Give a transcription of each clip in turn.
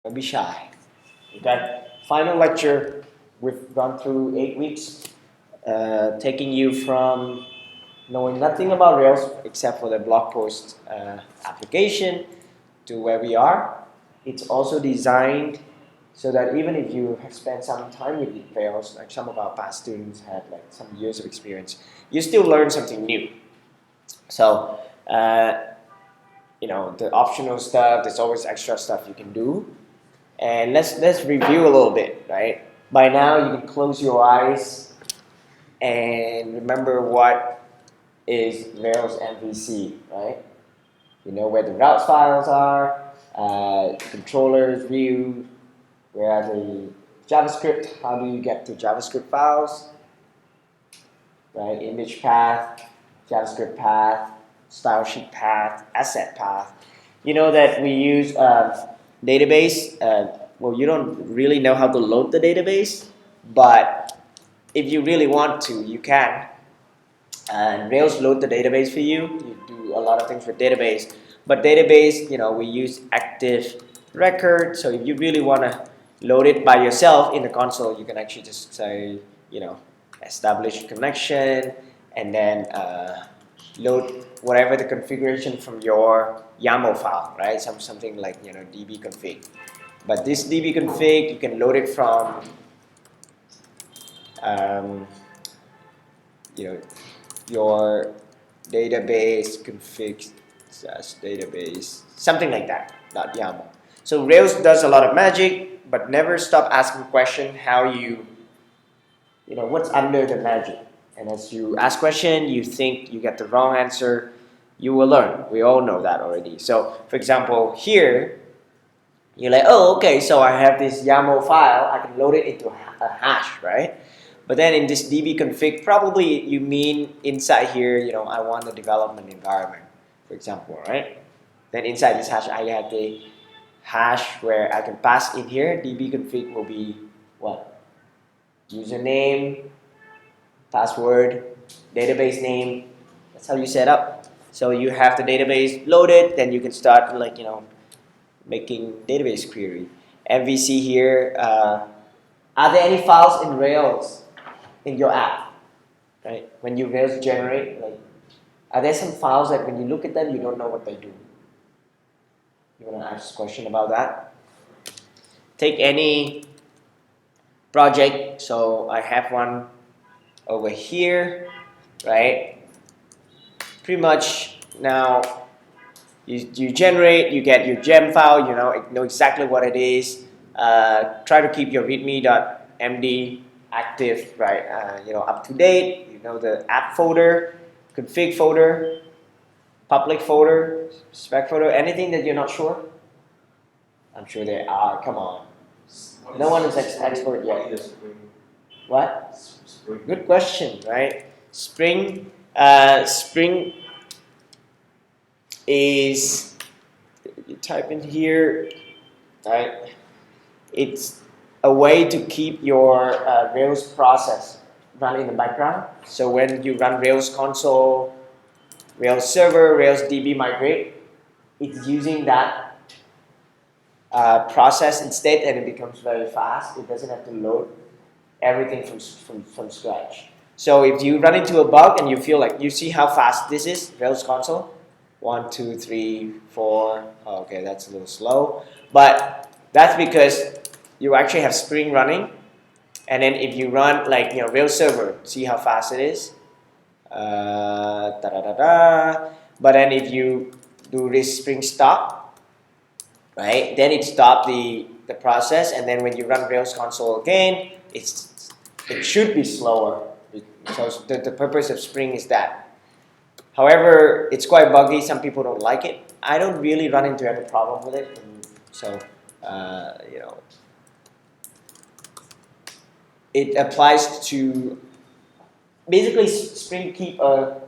Don't be shy. Okay. Final lecture. We've gone through 8 weeks, taking you from knowing nothing about Rails except for the blog post application to where we are. It's also designed so that even if you have spent some time with Rails, like some of our past students had like some years of experience, you still learn something new. So, you know, the optional stuff, there's always extra stuff you can do. And let's review a little bit, right? By now you can close your eyes and remember what is Rails MVC, right? You know where the routes files are, controllers, view, where are the JavaScript, how do you get to JavaScript files, right? Image path, JavaScript path, style sheet path, asset path. You know that we use database. Well, you don't really know how to load the database, but if you really want to, you can. And Rails load the database for you. You do a lot of things with database, but database, you know, we use ActiveRecord. So if you really want to load it by yourself in the console, you can actually just say, you know, establish connection, and then load whatever the configuration from your YAML file, right? Something like, you know, dbconfig. But this dbconfig, you can load it from, you know, your database config database, something like that, .yaml. So Rails does a lot of magic, but never stop asking question how you know, what's under the magic. And as you ask question, you think you get the wrong answer, you will learn. We all know that already. So for example, here, you're like, oh, okay, so I have this YAML file, I can load it into a hash, right? But then in this dbconfig, probably you mean inside here, you know, I want the development environment, for example, right? Then inside this hash, I have the hash where I can pass in here. dbconfig will be what? Username, password, database name. That's how you set up. So you have the database loaded, then you can start, like, you know, making database query. MVC here. Are there any files in Rails in your app? Right? When you Rails generate, like, are there some files that when you look at them, you don't know what they do? You want to ask a question about that? Take any project. So I have one over here, right? Pretty much now you generate, you get your gem file, you know exactly what it is. Try to keep your readme.md active, right? You know, up to date. You know the app folder, config folder, public folder, spec folder. Anything that you're not sure? I'm sure there are. Come on. No one is expert yet. What? Good question, right? Spring. Spring is, you type in here, right? It's a way to keep your Rails process running in the background. So when you run Rails console, Rails server, Rails DB migrate, it's using that process instead, and it becomes very fast. It doesn't have to load everything from scratch. So if you run into a bug and you feel like, you see how fast this is, Rails console? 1, 2, 3, 4. Oh, okay, that's a little slow. But that's because you actually have Spring running. And then if you run, like, you know, Rails server, see how fast it is? But then if you do this Spring stop, right, then it stops the process. And then when you run Rails console again, it should be slower. So the purpose of Spring is that. However, it's quite buggy. Some people don't like it. I don't really run into any problem with it. So, you know, it applies to basically Spring keep a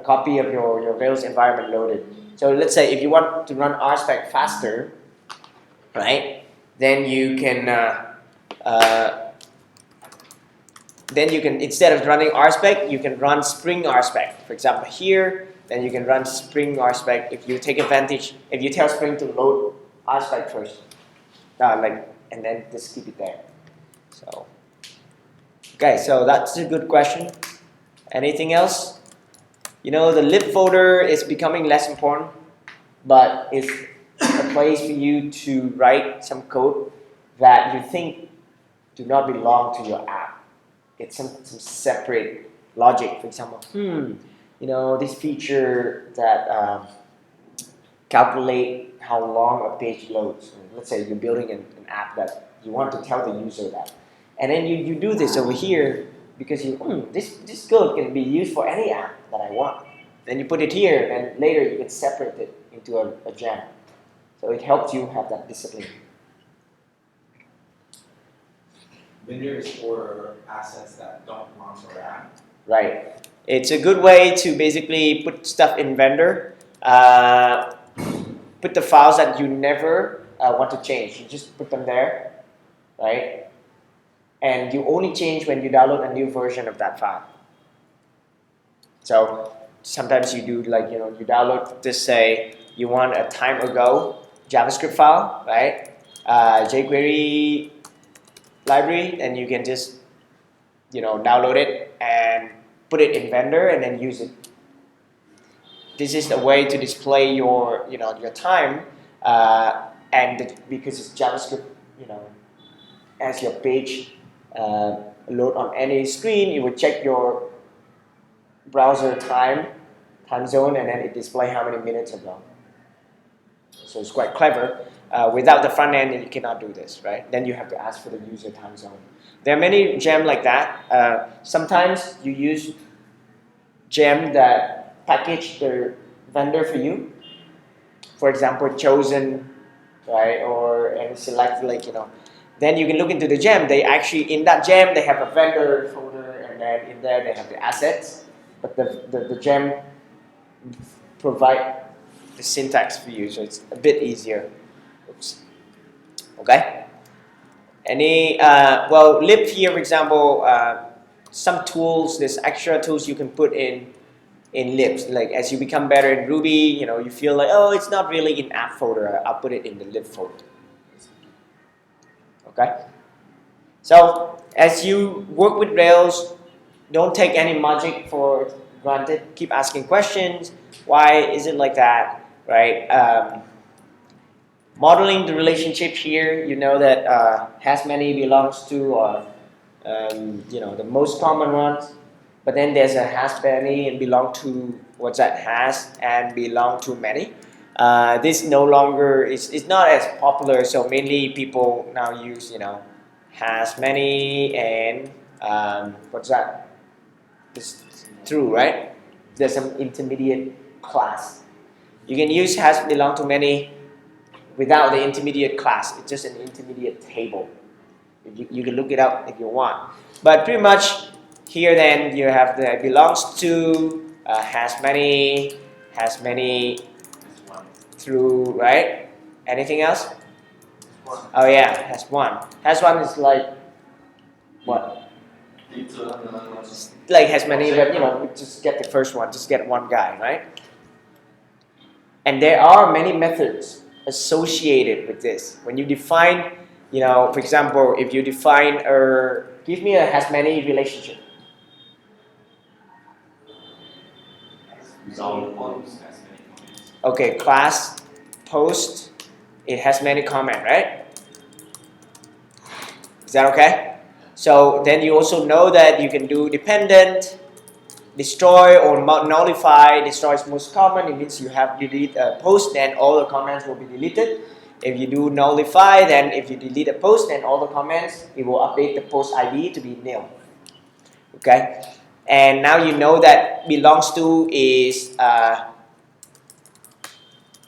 copy of your Rails environment loaded. So let's say if you want to run RSpec faster, right? Then you can instead of running RSpec, you can run Spring RSpec. For example, here, then you can run Spring RSpec if you take advantage, if you tell Spring to load RSpec first. and then just keep it there. So, okay, so that's a good question. Anything else? You know, the lib folder is becoming less important, but it's a place for you to write some code that you think do not belong to your app. It's some separate logic. For example, you know, this feature that calculate how long a page loads. Let's say you're building an app that you want to tell the user that. And then you do this over here because this code can be used for any app that I want. Then you put it here, and later you can separate it into a gem. So it helps you have that discipline. Vendors for assets that don't belong to our app. Right. It's a good way to basically put stuff in vendor. Put the files that you never want to change. You just put them there, right? And you only change when you download a new version of that file. So sometimes you do like, you know, you download this, say you want a time ago JavaScript file, right? jQuery library, and you can just, you know, download it and put it in vendor and then use it. This is the way to display your, you know, your time, because it's JavaScript, you know, as your page load on any screen, you would check your browser time zone, and then it display how many minutes ago. So it's quite clever. Without the front end, you cannot do this, right? Then you have to ask for the user time zone. There are many gem like that. Sometimes you use gem that package the vendor for you. For example, chosen, right? And select, like, you know. Then you can look into the gem. They actually, in that gem, they have a vendor folder, and then in there they have the assets. But the gem provide the syntax for you, so it's a bit easier. Oops. Okay. Any well, lib here, for example, some tools. There's extra tools you can put in libs. Like as you become better in Ruby, you know, you feel like, oh, it's not really in app folder. I'll put it in the lib folder. Okay. So as you work with Rails, don't take any magic for granted. Keep asking questions. Why is it like that? Right? Modeling the relationship here, you know that HasMany belongs to, you know, the most common ones. But then there's a HasMany and belong to, what's that? Has and belong to many. This no longer is not as popular. So mainly people now use, you know, HasMany and what's that? It's true, right? There's some intermediate class. You can use has belong to many without the intermediate class. It's just an intermediate table. You can look it up if you want. But pretty much here then you have the belongs to, has many through, right? Anything else? Oh yeah, has one. Has one is like what? Like has many, but you know, just get the first one, just get one guy, right? And there are many methods associated with this. When you define, you know, for example, if you define give me a has many relationship. Okay, class post, it has many comment, right? Is that okay? So then you also know that you can do dependent, destroy or nullify. Destroy is most common. It means you have to delete a post, then all the comments will be deleted. If you do nullify, then if you delete a post, then all the comments, it will update the post ID to be nil. Okay? And now you know that belongs to is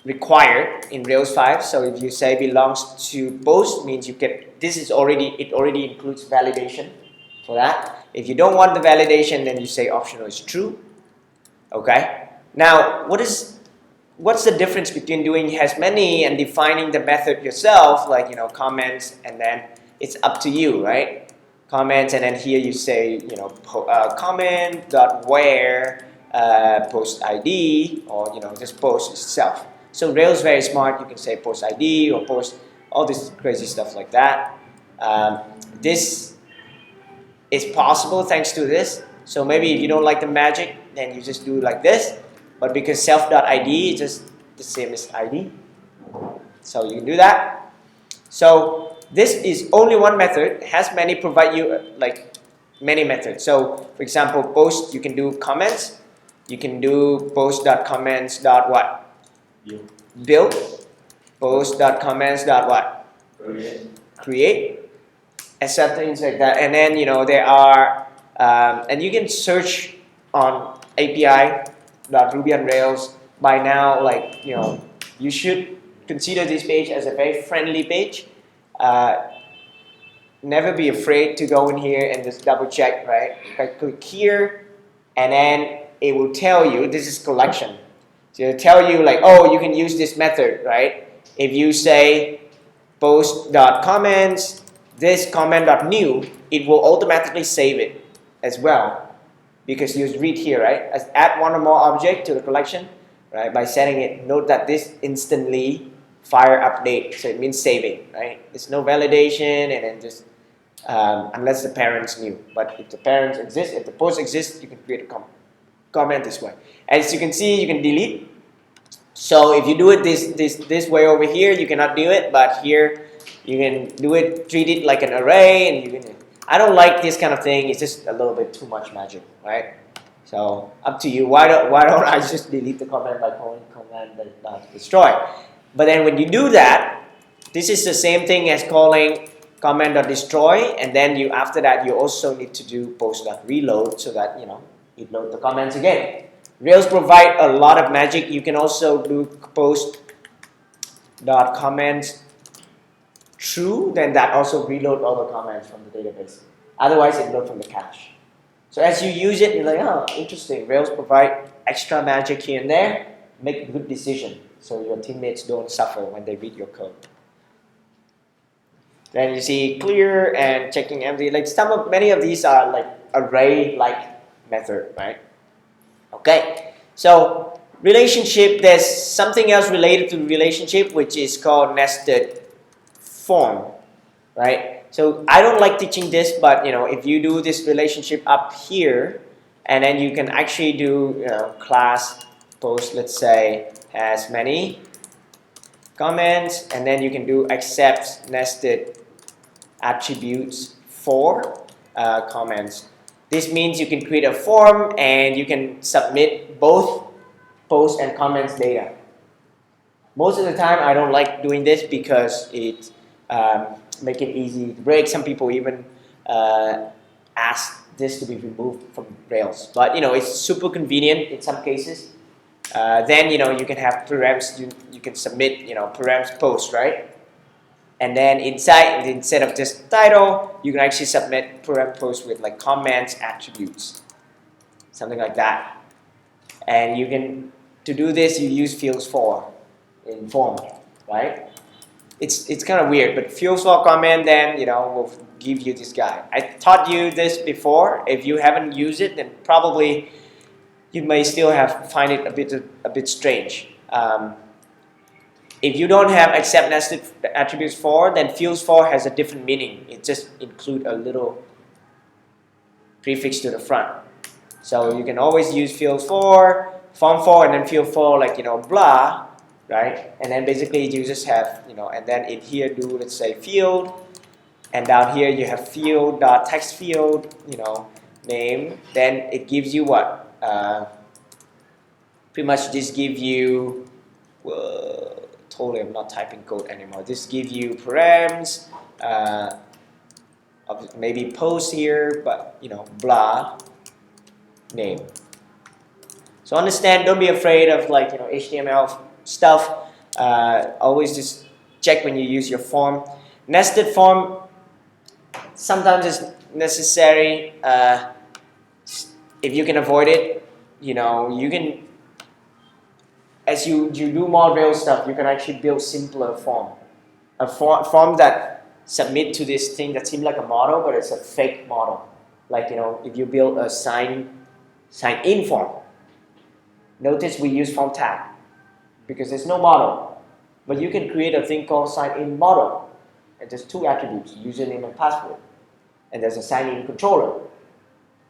required in Rails 5. So if you say belongs to post, means you get, it already includes validation for that. If you don't want the validation, then you say optional is true. Okay. Now, what's the difference between doing has many and defining the method yourself, like, you know, comments, and then it's up to you, right? Comments, and then here you say, you know, comment dot where post ID, or, you know, just post itself. So Rails is very smart. You can say post ID or post all this crazy stuff like that. This is possible thanks to this. So maybe if you don't like the magic, then you just do like this. But because self.id is just the same as ID, so you can do that. So this is only one method. HasMany provide you like many methods. So for example, post, you can do comments. You can do post.comments dot what? Build. Post.comments dot what? Create. Etc. things like that. And then there are and you can search on API.Ruby on Rails. By now, like you should consider this page as a very friendly page. Never be afraid to go in here and just double check, right? I click here, and then it will tell you this is collection. So it'll tell you like, oh, you can use this method, right? If you say post.comments, this comment.new, it will automatically save it as well, because you read here, right? As add one or more object to the collection, right? By setting it, note that this instantly fire update, so it means saving, right? There's no validation, and then just unless the parents knew. But if the parents exist, if the post exists, you can create a comment this way. As you can see, you can delete. So if you do it this way over here, you cannot do it, but here you can do it, treat it like an array, and you can. I don't like this kind of thing. It's just a little bit too much magic, right? So up to you. Why don't I just delete the comment by calling command.destroy? But then when you do that, this is the same thing as calling comment.destroy, and then after that you also need to do post.reload, so that it load the comments again. Rails provide a lot of magic. You can also do post.comments true, then that also reload all the comments from the database. Otherwise, it load from the cache. So as you use it, you're like, oh, interesting. Rails provide extra magic here and there. Make a good decision so your teammates don't suffer when they read your code. Then you see clear and checking empty. Like many of these are like array-like method, right? Okay. So relationship. There's something else related to relationship, which is called nested form, right? So I don't like teaching this, but if you do this relationship up here, and then you can actually do class post, let's say HasMany comments, and then you can do accept nested attributes for comments. This means you can create a form and you can submit both post and comments data. Most of the time I don't like doing this because it make it easy to break. Some people even ask this to be removed from Rails, but it's super convenient in some cases. Then you can have params. You can submit params post, right? And then instead of just title, you can actually submit param post with like comments, attributes, something like that. And to do this, you use fields for in form, right? It's kind of weird, but fields for comment then will give you this guy. I taught you this before. If you haven't used it, then probably you may still find it a bit strange. If you don't have accept nested attributes for, then fields for has a different meaning. It just includes a little prefix to the front. So you can always use fields for, form for, and then field for, like blah, right? And then basically you just have and then in here do, let's say, field, and down here you have field dot text field, name. Then it gives you what? Pretty much this give you. Totally, I'm not typing code anymore. This gives you params, maybe post here, but blah, name. So understand, don't be afraid of like HTML stuff. Always just check when you use your form. Nested form sometimes is necessary. If you can avoid it, you can. As you do more Rails stuff, you can actually build simpler form. A form that submit to this thing that seems like a model, but it's a fake model. Like if you build a sign in form. Notice we use form tag because there's no model. But you can create a thing called sign-in model. And there's two attributes, username and password. And there's a sign-in controller.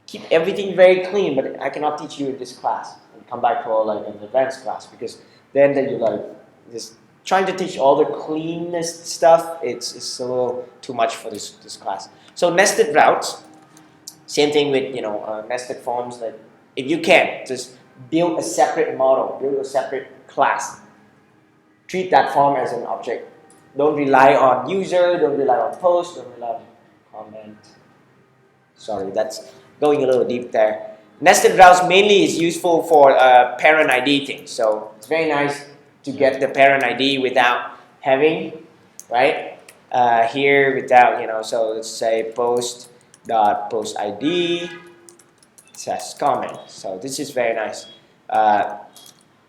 Keep everything very clean, but I cannot teach you in this class. And come back for like an advanced class, because then you're like just trying to teach all the cleanest stuff. It's a little too much for this class. So nested routes, same thing with nested forms. Like if you can, just build a separate model, build a separate class. Treat that form as an object. Don't rely on user, don't rely on post, don't rely on comment. Sorry, that's going a little deep there. Nested routes mainly is useful for parent ID things. So it's very nice to get the parent ID without having, right? Here without, so let's say post.post ID, it says comment. So this is very nice.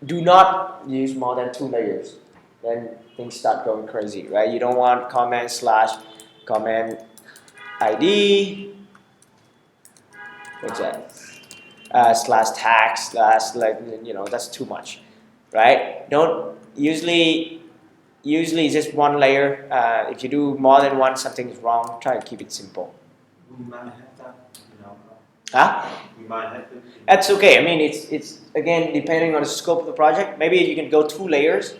Do not use more than 2 layers. Then things start going crazy, right? You don't want comment ID, what's that? Slash tag slash that's too much, right? Don't usually just one layer. If you do more than one, something is wrong. Try to keep it simple. We might have that, Huh? We might have to. That's okay. I mean, it's again depending on the scope of the project. Maybe you can go 2 layers,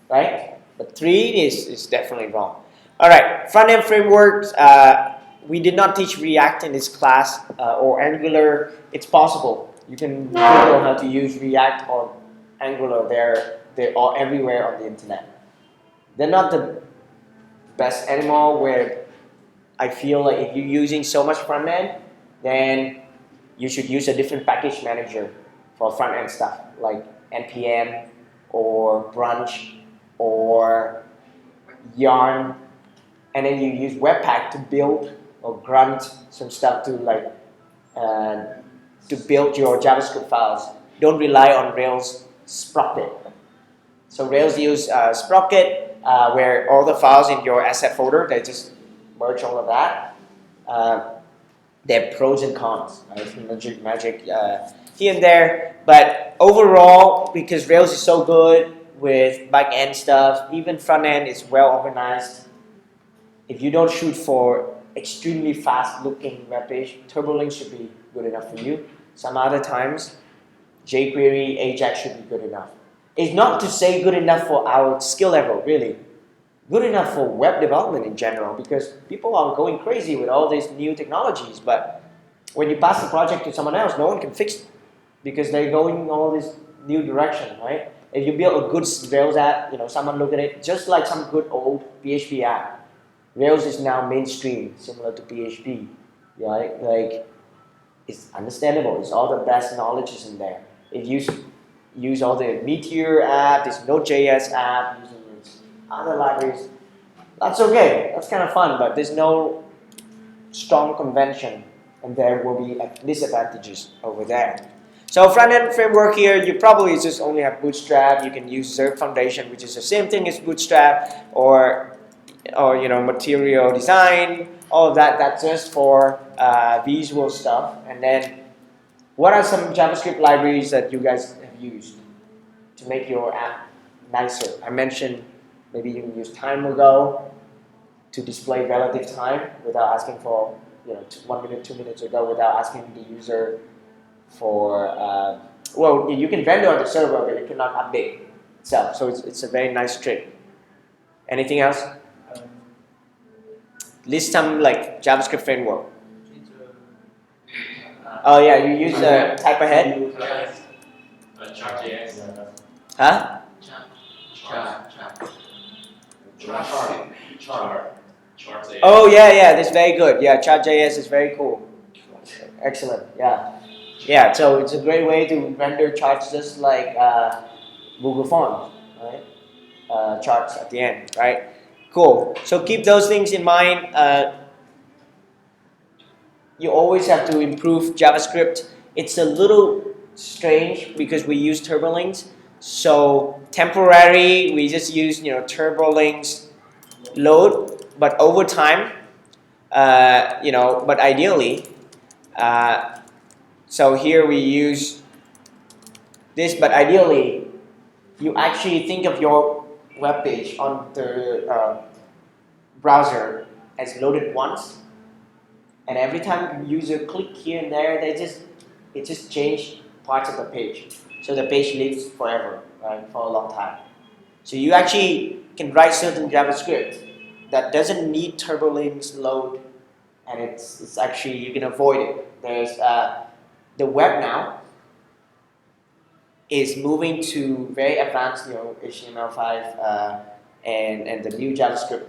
right? But 3 is definitely wrong. All right, front-end frameworks. We did not teach React in this class or Angular. It's possible. You can Google how to use React or Angular. They're all everywhere on the internet. They're not the best anymore. Where I feel like if you're using so much front end, then you should use a different package manager for front end stuff like npm or Brunch or Yarn, and then you use Webpack to build or grunt some stuff to to build your JavaScript files. Don't rely on Rails Sprocket. So Rails use Sprocket, where all the files in your asset folder, they just merge all of that. There are pros and cons, right? Magic here and there, but overall, because Rails is so good with back-end stuff, even front-end is well organized. If you don't shoot for extremely fast-looking web page, TurboLink should be good enough for you. Some other times, jQuery, Ajax should be good enough. It's not to say good enough for our skill level, really. Good enough for web development in general, because people are going crazy with all these new technologies, but when you pass the project to someone else, no one can fix it because they're going in all this new direction, right? If you build a good Rails app, someone look at it, just like some good old PHP app. Rails is now mainstream, similar to PHP, right? Like, it's understandable. It's all the best knowledge is in there. If you use all the Meteor app, this Node.js app, using other libraries, that's okay. That's kind of fun, but there's no strong convention, and there will be disadvantages over there. So front-end framework here, you probably just only have Bootstrap. You can use Zerk Foundation, which is the same thing as Bootstrap, or Material Design. All of that. That's just for visual stuff. And then, what are some JavaScript libraries that you guys have used to make your app nicer? I mentioned maybe you can use TimeAgo to display relative time without asking for 1 minute, 2 minutes ago, without asking the user for well, you can render on the server, but you cannot update itself. So it's a very nice trick. Anything else? List some like JavaScript framework. Oh yeah, you use the type ahead. Huh? Oh yeah, that's very good. Yeah, Chart.js is very cool. Excellent. Yeah. So it's a great way to render charts, just like Google Forms, right? Charts at the end, right? Cool. So keep those things in mind. You always have to improve JavaScript. It's a little strange because we use TurboLinks. So temporary, we just use TurboLinks load, but over time, but ideally, so here we use this, but ideally, you actually think of your web page on the browser is loaded once, and every time user click here and there, it just changed parts of the page. So the page lives forever, right, for a long time. So you actually can write certain JavaScript that doesn't need turbo links load, and it's actually, you can avoid it. There's the web now is moving to very advanced, HTML5 and the new JavaScript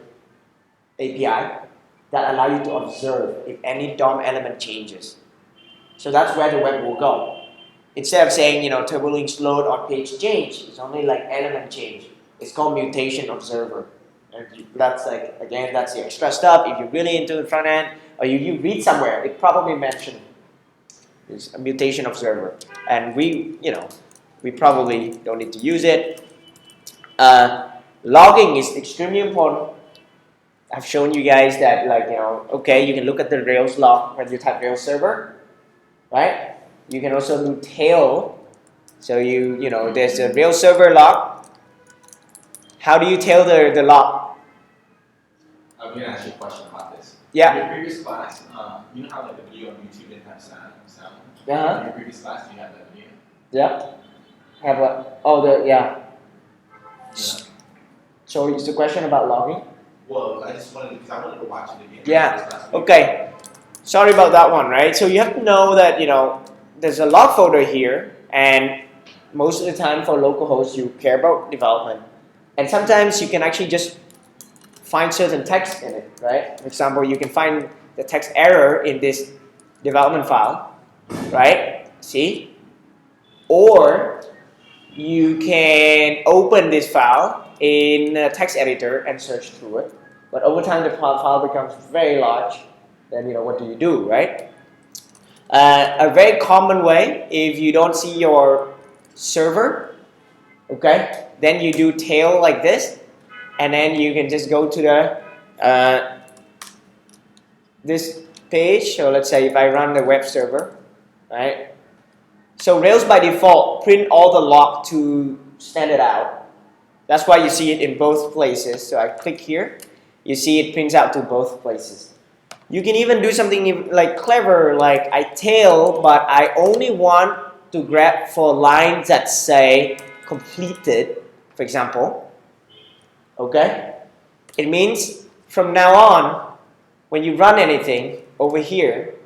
API that allow you to observe if any DOM element changes. So that's where the web will go. Instead of saying, turbo links load or page change, it's only like element change. It's called mutation observer. And that's like, again, that's the extra stuff. If you're really into the front end, or you read somewhere, it probably mentioned it's a mutation observer. And we probably don't need to use it. Logging is extremely important. I've shown you guys that, okay, you can look at the Rails log when you type Rails server, right? You can also do tail. So there's a Rails server log. How do you tail the log? I'm gonna ask you a question about this. Yeah. In your previous class, you know how like the video on YouTube didn't have sound? Uh-huh. In your previous class, do you have that video? Yeah. Have what? Oh, yeah. So it's the question about logging? Well, I just wanted, because I wanted to watch it again. Yeah. Okay. Sorry about that one, right? So you have to know that, there's a log folder here, and most of the time for localhost, you care about development. And sometimes you can actually just find certain text in it, right? For example, you can find the text error in this development file, right? See? Or you can open this file in a text editor and search through it. But over time, the file becomes very large. Then, what do you do, right? A very common way, if you don't see your server, okay, then you do tail like this, and then you can just go to the this page. So let's say if I run the web server, right? So Rails by default print all the log to stand it out. That's why you see it in both places. So I click here, you see it prints out to both places. You can even do something like clever, like I tail, but I only want to grab for lines that say completed, for example. Okay? It means from now on, when you run anything over here,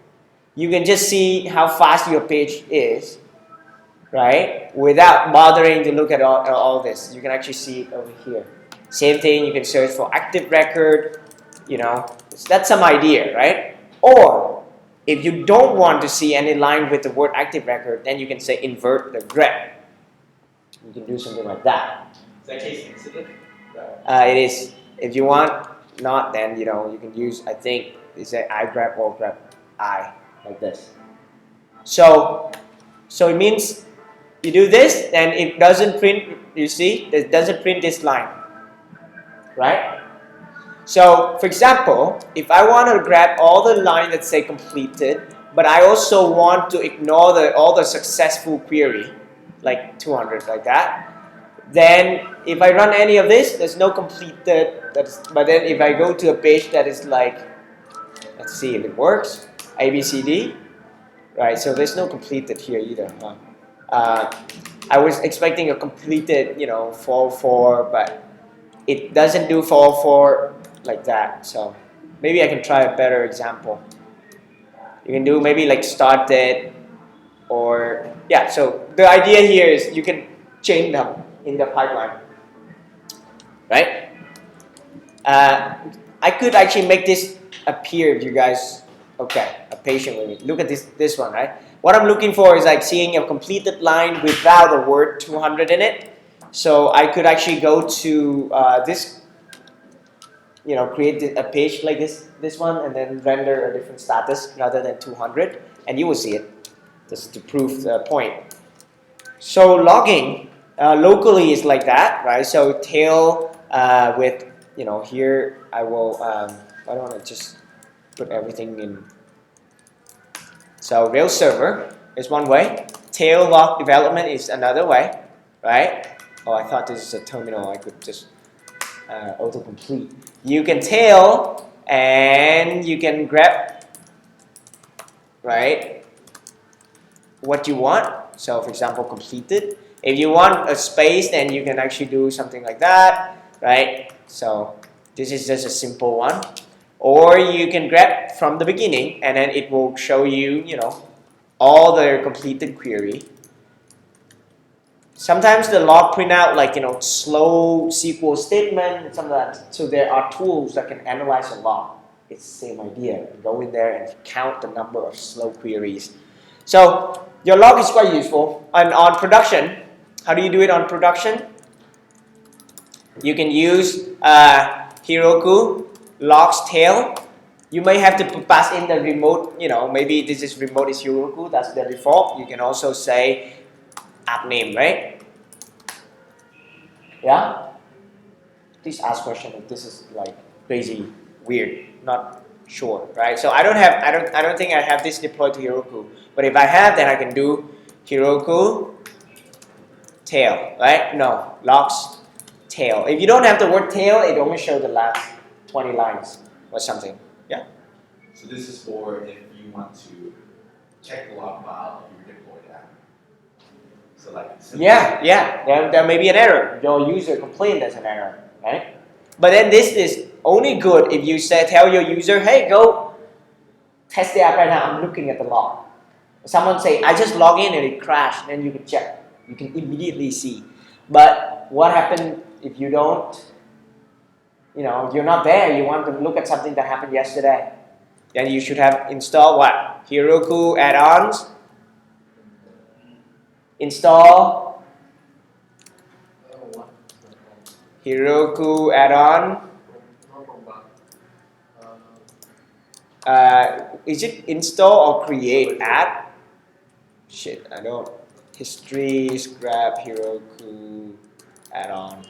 you can just see how fast your page is, right? Without bothering to look at all this. You can actually see it over here. Same thing, you can search for ActiveRecord, that's some idea, right? Or if you don't want to see any line with the word ActiveRecord, then you can say invert the grep. You can do something like that. Is that case sensitive? It is. If you want not, then you can use, I think it's an I grep or grep I, like this. So it means you do this, and it doesn't print, you see, it doesn't print this line, right? So, for example, if I want to grab all the lines that say completed, but I also want to ignore all the successful query, like 200, like that, then if I run any of this, there's no completed. But then if I go to a page that is like, let's see if it works, ABCD, right? So there's no completed here either. I was expecting a completed, for, but it doesn't do for like that. So maybe I can try a better example. You can do maybe like started, or yeah. So the idea here is you can chain them in the pipeline, right? I could actually make this appear if you guys, okay, are patient with me. Look at this one, right? What I'm looking for is like seeing a completed line without the word 200 in it. So I could actually go to this, create a page like this one, and then render a different status rather than 200, and you will see it. Just to prove the point. So logging locally is like that, right? So tail with, here I will, why don't I just put everything in. So Rails server is one way. Tail log development is another way, right? Oh, I thought this is a terminal. I could just autocomplete. You can tail and you can grab, right, what you want. So for example, completed. If you want a space, then you can actually do something like that, right? So this is just a simple one. Or you can grab from the beginning and then it will show you, you know, all the completed query. Sometimes the log print out like, you know, slow SQL statement, something like that. So there are tools that can analyze a log. It's the same idea. Go in there and count the number of slow queries. So your log is quite useful. And on production, how do you do it on production? You can use Heroku logs tail. You may have to pass in the remote, you know, maybe this is remote is Heroku, that's the default. You can also say app name, right? Yeah? Please ask question if this is like crazy, weird, not sure, right? So I don't think I have this deployed to Heroku. But if I have, then I can do Heroku tail, right? No, logs tail. If you don't have the word tail, it only shows the last 20 lines or something. Yeah? So this is for if you want to check the log file of your deployed app. So like There may be an error. Your user complained there's an error, right? But then this is only good if you tell your user, hey, go test the app right now. I'm looking at the log. Someone say, I just log in and it crashed. Then you can check. You can immediately see. But what happened if you don't, you know, you're not there. You want to look at something that happened yesterday. Then you should have installed what? Heroku add-ons. Install Heroku add-on. Is it install or create add? Shit, I don't. History, grab Heroku add-on.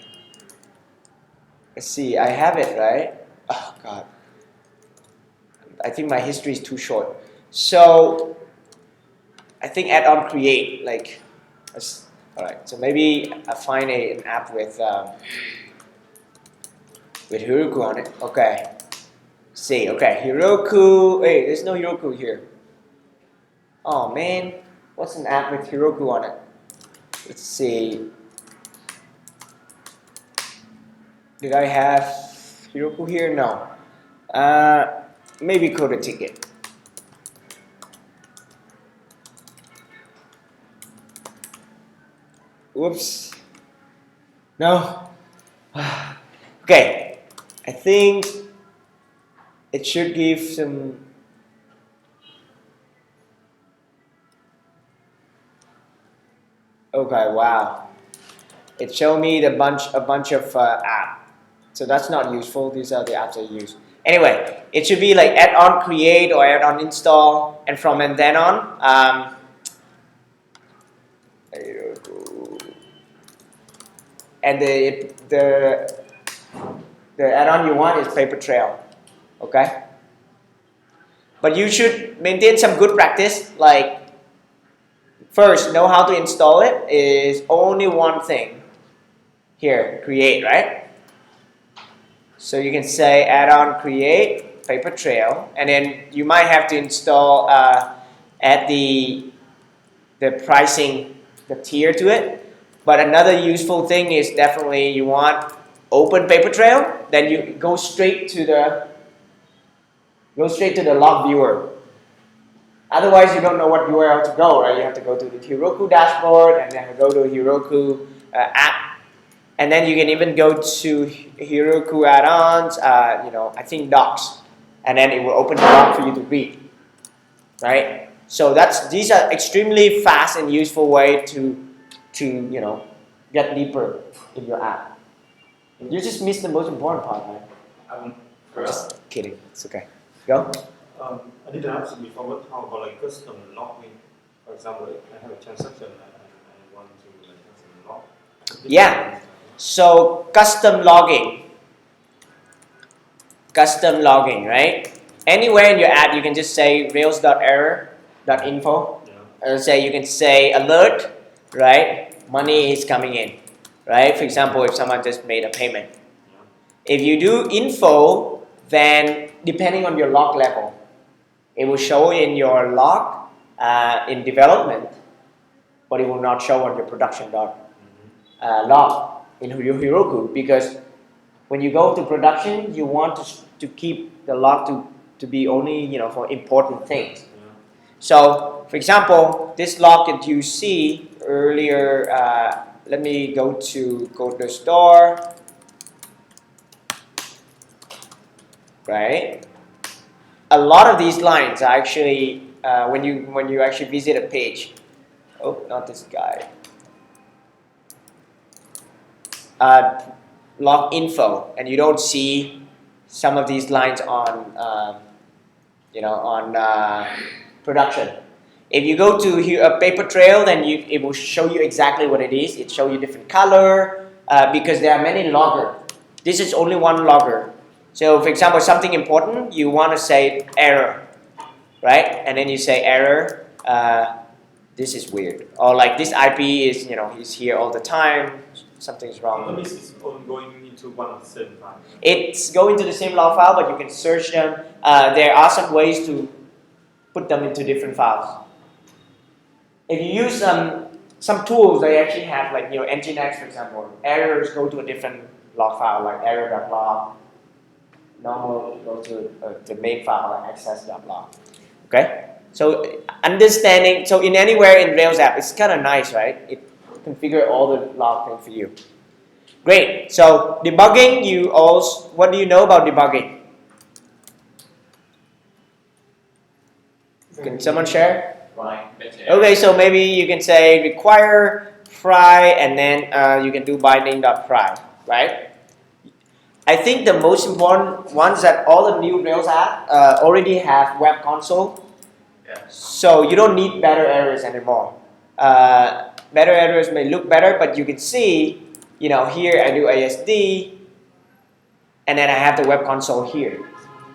Let's see, I have it, right? Oh god. I think my history is too short. So I think add-on create, like, alright, so maybe I find an app with Heroku on it. Okay. See, okay, Heroku. Hey, there's no Heroku here. Oh man, what's an app with Heroku on it? Let's see. Did I have Heroku here? No. Maybe code a ticket. Whoops. No. Okay. I think it should give some. Okay. Wow. It showed me a bunch of apps. So that's not useful. These are the apps I use. Anyway, it should be like add-on create or add-on install, and from then on. And the add-on you want is paper trail, okay? But you should maintain some good practice. Like, first, know how to install it is only one thing. Here, create, right? So you can say add-on create paper trail, and then you might have to install add the pricing, the tier to it. But another useful thing is definitely you want open paper trail, then you go straight to the log viewer. Otherwise, you don't know what URL to go, right? You have to go to the Heroku dashboard and then go to Heroku app, and then you can even go to Heroku add-ons. I think docs, and then it will open the doc for you to read, right? So these are extremely fast and useful way to get deeper in your app. You just missed the most important part, right? Just kidding. It's okay. Go. I need to ask you before how about like custom logging. For example, I have a transaction and I want to custom log. Yeah. So custom logging, right? Anywhere in your app, you can just say rails.error.info. You can say alert, right? Money is coming in, right? For example, if someone just made a payment. If you do info, then depending on your log level, it will show in your log in development, but it will not show on your production log in your Heroku, because when you go to production, you want to keep the log to be only for important things. So, for example, this log that you see earlier, let me go to the store, right? A lot of these lines are actually when you actually visit a page. Oh, not this guy. Log info, and you don't see some of these lines on production. If you go to a paper trail, then it will show you exactly what it is. It shows you different color because there are many logger. This is only one logger. So, for example, something important, you want to say error, right? And then you say error. This is weird, or like this IP is is here all the time. Something's wrong. That means it's all going into one of the same file. It's going to the same log file, but you can search them. There are some ways to put them into different files. If you use some tools, they actually have like Nginx, for example. Errors go to a different log file, like error.log. Normal go to the main file, like access.log. Okay. So understanding. So in anywhere in Rails app, it's kind of nice, right? It configure all the log thing for you. Great. So debugging, what do you know about debugging? Can someone share? Right. Okay, so maybe you can say require fry, and then you can do binding.fry, right? I think the most important ones that all the new Rails app already have web console. Yeah. So you don't need better errors anymore. Better errors may look better, but you can see, here I do ASD, and then I have the web console here,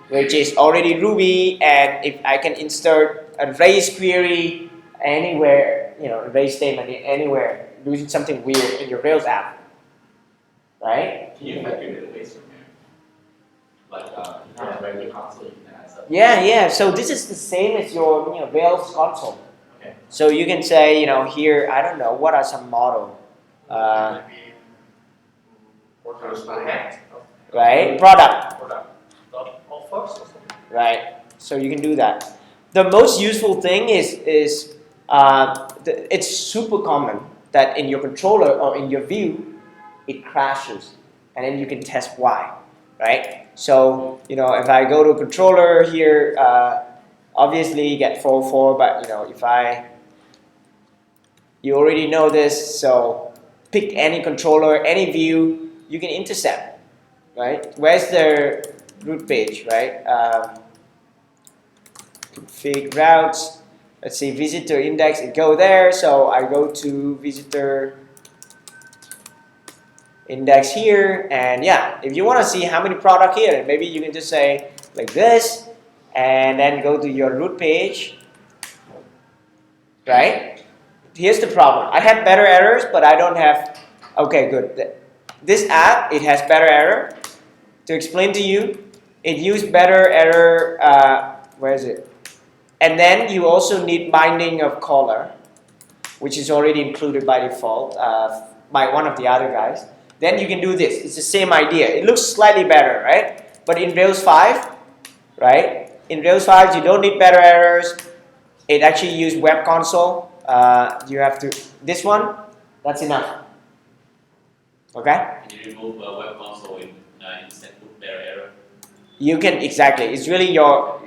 which is already Ruby, and if I can insert a raise query anywhere, raise statement anywhere, doing something weird in your Rails app, right? Can you factor the ways from here? Like, you have a regular console, you can add stuff. Yeah. So this is the same as your Rails console. Okay. So you can say, here, I don't know, what are some model? Right? Product. Right. So you can do that. The most useful thing is it's super common that in your controller or in your view, it crashes, and then you can test why, right? So if I go to a controller here, obviously you get 404, but you already know this, so pick any controller, any view, you can intercept, right? Where's the root page, right? Config routes. Let's see, visitor index, it go there, so I go to visitor index here, and yeah, if you want to see how many product here, maybe you can just say like this, and then go to your root page, right? Here's the problem. I have better errors, but I don't have. Okay, good. This app, it has better error. To explain to you, it used better error. Where is it? And then you also need binding of caller, which is already included by default by one of the other guys. Then you can do this. It's the same idea. It looks slightly better, right? But in Rails 5, right? In Rails 5, you don't need better errors. It actually used web console. You have to, this one, that's enough. Okay? Can you remove web console instead of better error? You can, exactly. It's really your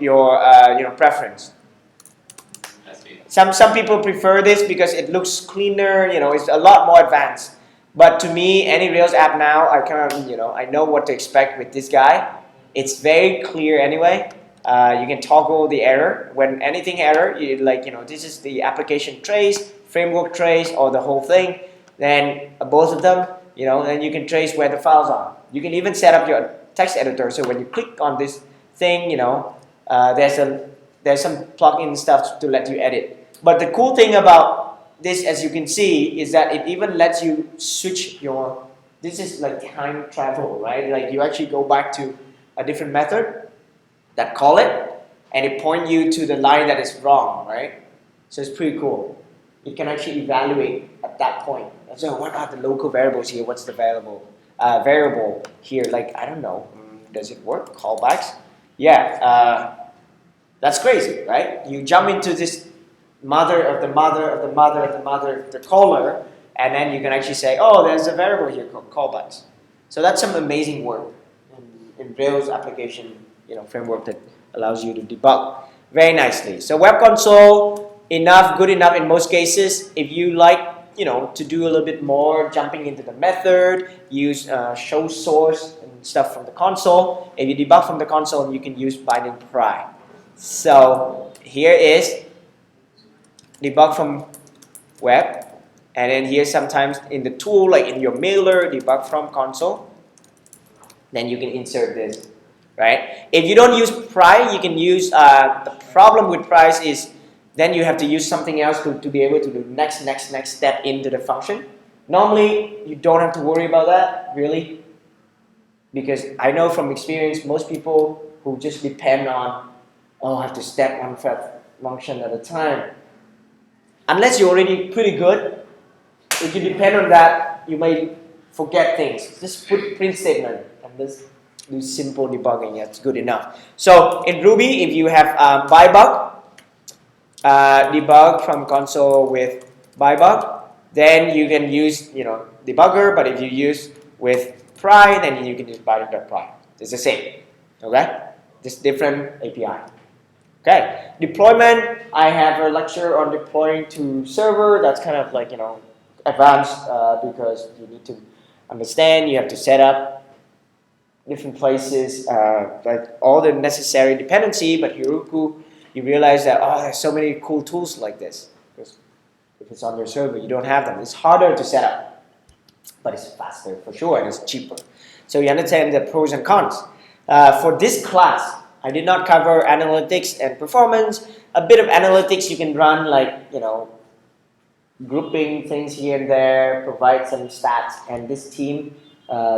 preference. Some people prefer this because it looks cleaner, it's a lot more advanced. But to me, any Rails app now, I know what to expect with this guy. It's very clear anyway. You can toggle the error. When anything error, this is the application trace, framework trace, or the whole thing. Then both of them, then you can trace where the files are. You can even set up your text editor. So when you click on this thing, there's some plugin stuff to let you edit. But the cool thing about this, as you can see, is that it even lets you switch this is like time travel, right? Like you actually go back to a different method that call it, and it point you to the line that is wrong, right? So it's pretty cool. You can actually evaluate at that point. So what are the local variables here? What's the variable here? Like, I don't know. Does it work? Callbacks? Yeah. That's crazy, right? You jump into this mother of the mother of the mother of the mother of the caller, and then you can actually say, oh, there's a variable here called callbacks. So that's some amazing work in Rails application, framework that allows you to debug very nicely. So web console, good enough in most cases. If you like, to do a little bit more, jumping into the method, use show source and stuff from the console. If you debug from the console, you can use bind and pry. So here is debug from web, and then here sometimes in the tool, like in your mailer, debug from console. Then you can insert this, right? If you don't use pry, you can use, the problem with pry is then you have to use something else to be able to do next step into the function. Normally, you don't have to worry about that, really, because I know from experience, most people who just depend on, I have to step one function at a time. Unless you're already pretty good, if you depend on that, you may forget things. Just put print statement and just do simple debugging. That's good enough. So in Ruby, if you have debug from console with debug, then you can use debugger. But if you use with pry, then you can use bind.pry. It's the same. Okay, just different API. Okay, deployment. I have a lecture on deploying to server. That's kind of like advanced because you need to understand. You have to set up different places, like all the necessary dependency. But Heroku, you realize that there's so many cool tools like this. Because if it's on your server, you don't have them. It's harder to set up, but it's faster for sure and it's cheaper. So you understand the pros and cons. For this class, I did not cover analytics and performance. A bit of analytics you can run, like grouping things here and there, provide some stats, and this team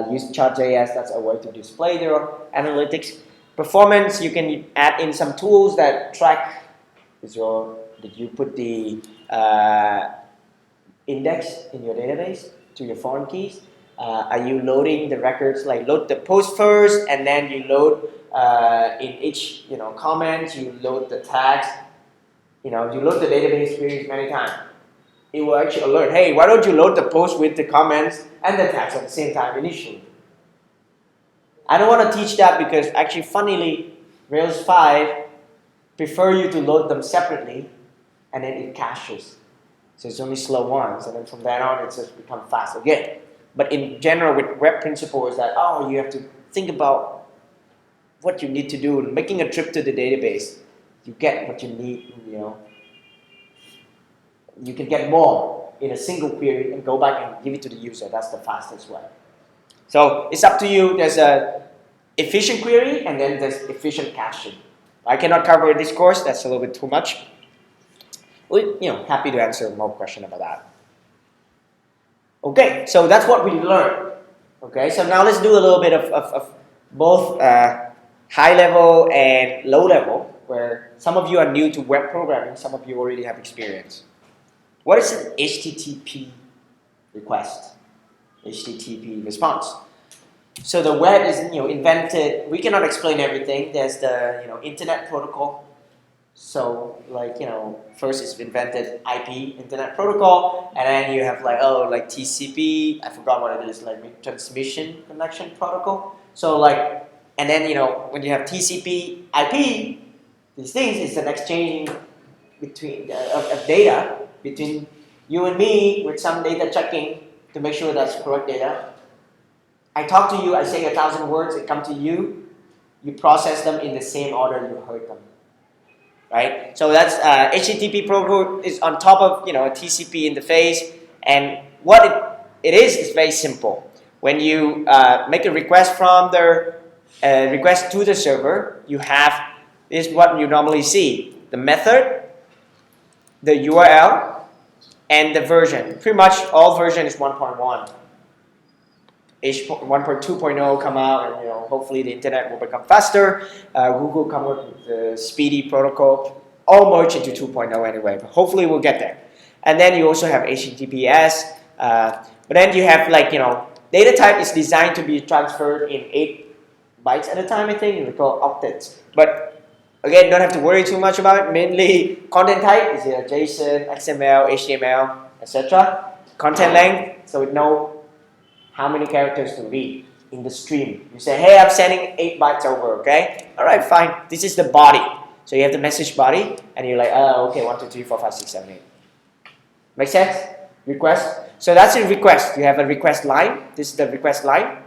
use Chart.js. That's a way to display their analytics. Performance, you can add in some tools that track. Did you put the index in your database to your foreign keys? Are you loading the records? Like load the post first, and then you load in each comment. You load the tags. You load the database queries many times. It will actually alert. Hey, why don't you load the post with the comments and the tags at the same time initially? I don't want to teach that because actually, funnily, Rails 5 prefer you to load them separately, and then it caches. So it's only slow once, and then from then on, it's just become fast again. But in general, with web principle, is that you have to think about what you need to do. Making a trip to the database, you get what you need. You can get more in a single query and go back and give it to the user. That's the fastest way. So it's up to you. There's a efficient query and then there's efficient caching. I cannot cover this course. That's a little bit too much. Happy to answer more questions about that. Okay, so that's what we learned. Okay, so now let's do a little bit of both high level and low level, where some of you are new to web programming, some of you already have experience. What is an HTTP request? HTTP response. So the web is invented. We cannot explain everything. There's the internet protocol. So first it's invented IP, internet protocol, and then you have like TCP. I forgot what it is, like transmission connection protocol. So and then when you have TCP, IP, these things is an exchanging between of data between you and me with some data checking to make sure that's correct data. I talk to you, I say 1,000 words, it comes to you, you process them in the same order you heard them. Right? So that's HTTP protocol is on top of a TCP interface, and what it is very simple. When you make a request from the request to the server, you have this is what you normally see: the method, the URL, and the version. Pretty much all version is 1.1. 1.2.0 come out, and hopefully the internet will become faster. Google come up with the speedy protocol, all merge into 2.0 anyway. But hopefully we'll get there. And then you also have HTTPS. But then you have data type is designed to be transferred in 8 bytes at a time. I think we call octets. But again, don't have to worry too much about it. Mainly content type is JSON, XML, HTML, etc. Content length, so we know how many characters to read in the stream. You say, hey, I'm sending 8 bytes over, okay? All right, fine. This is the body. So you have the message body, and you're like, oh, okay, 1, 2, 3, 4, 5, 6, 7, 8. Make sense? Request. So that's a request. You have a request line. This is the request line.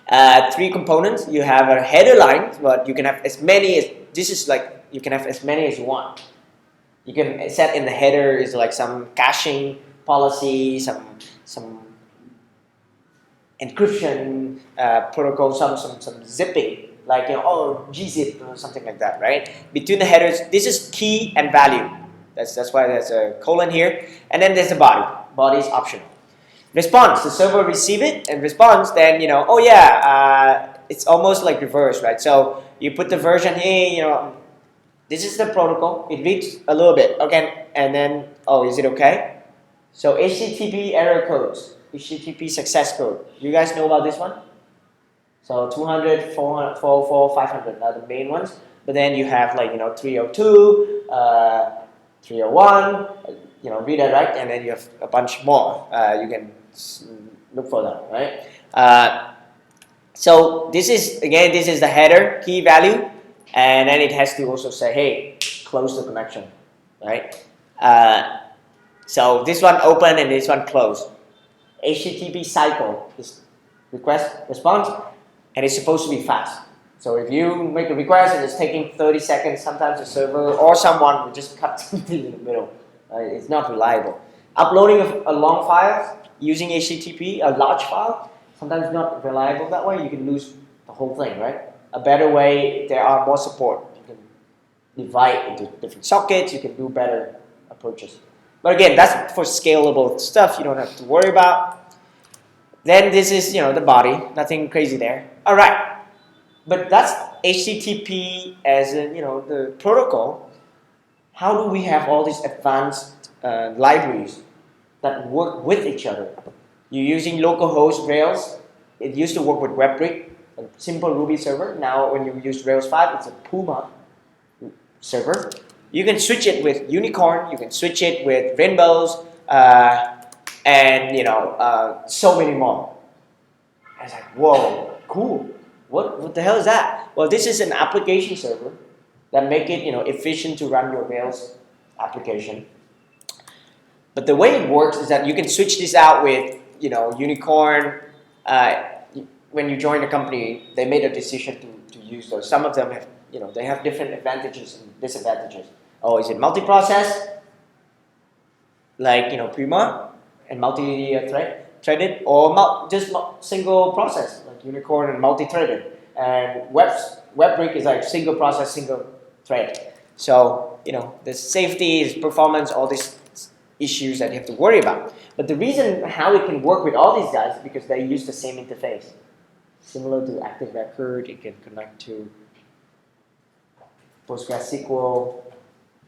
3 components. You have a header line, but you can have as many as, you can have as many as you want. You can set in the header is like some caching policy, some encryption protocol, some zipping, like gzip or something like that, right? Between the headers, this is key and value. That's why there's a colon here, and then there's the body. Body is optional. Response, the server receive it and responds. Then oh yeah, it's almost like reverse, right? So you put the version here, this is the protocol. It reads a little bit, okay, and then is it okay? So HTTP error codes. HTTP success code. You guys know about this one? So 200, 400, 404, 500 are the main ones. But then you have 302, 301, redirect, and then you have a bunch more. You can look for them, right? So this is the header key value, and then it has to also say, hey, close the connection, right? So this one open and this one close. HTTP cycle is request response, and it's supposed to be fast. So if you make a request and it's taking 30 seconds, sometimes the server or someone will just cut something in the middle. It's not reliable. Uploading a long file using HTTP, a large file, sometimes not reliable that way. You can lose the whole thing, right? A better way, there are more support. You can divide into different sockets. You can do better approaches. But again, that's for scalable stuff you don't have to worry about. Then this is, the body, nothing crazy there. All right, but that's HTTP as in, the protocol. How do we have all these advanced libraries that work with each other? You're using localhost Rails. It used to work with WebRick, a simple Ruby server. Now when you use Rails 5, it's a Puma server. You can switch it with Unicorn, you can switch it with Rainbows, and so many more. I was like, whoa, cool. What the hell is that? Well, this is an application server that make it efficient to run your Rails application. But the way it works is that you can switch this out with Unicorn. When you join a company, they made a decision to use those. Some of them have they have different advantages and disadvantages. Oh, is it multi-process, like Prima, and multi-threaded, or just single process, like Unicorn and multi-threaded? And WebRick is like single process, single thread. So the safety, performance, all these issues that you have to worry about. But the reason how it can work with all these guys is because they use the same interface, similar to ActiveRecord. It can connect to PostgreSQL,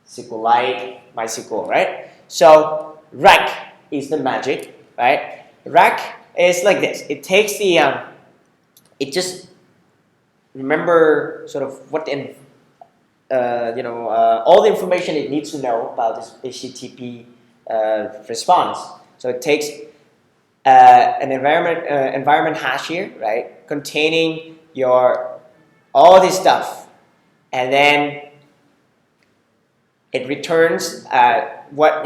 SQLite, MySQL, right? So rack is the magic, right? Rack is like this. It takes the, it just remember sort of what the, all the information it needs to know about this HTTP response. So it takes an environment hash here, right, containing all this stuff, and then it returns what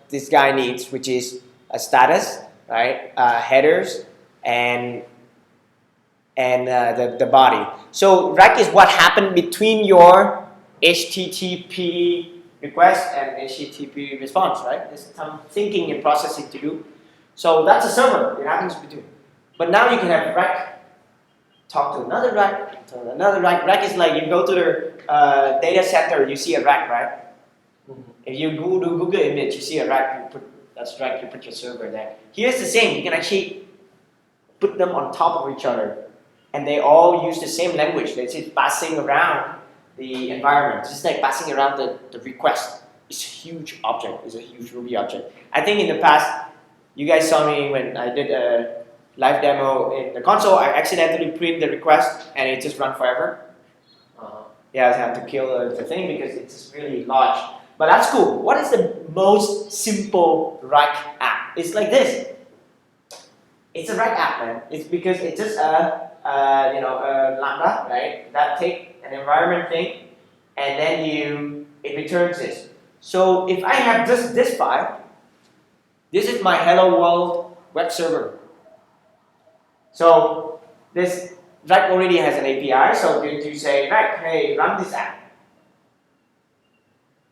this guy needs, which is a status, right, headers, and the body. So rack is what happened between your HTTP request and HTTP response, right? There's some thinking and processing to do. So that's a server. It happens between. But now you can have rack talk to another rack, to another rack. Rack is like you go to the data center, you see a rack, right? If you go to Google image, you see a rack. That's rack. You put your server there. Here's the same. You can actually put them on top of each other, and they all use the same language. They're just passing around the environment, just like passing around the request. It's a huge object. It's a huge Ruby object. I think in the past, you guys saw me when I did a live demo in the console. I accidentally print the request, and it just ran forever. Yeah, I had to kill the thing because it's just really large. But that's cool. What is the most simple rack app? It's like this. It's a rack app, man. It's because it's just a lambda, right? That take an environment thing, and then it returns this. So if I have just this file, this is my hello world web server. So this rack already has an API, so you say, rack, hey, run this app.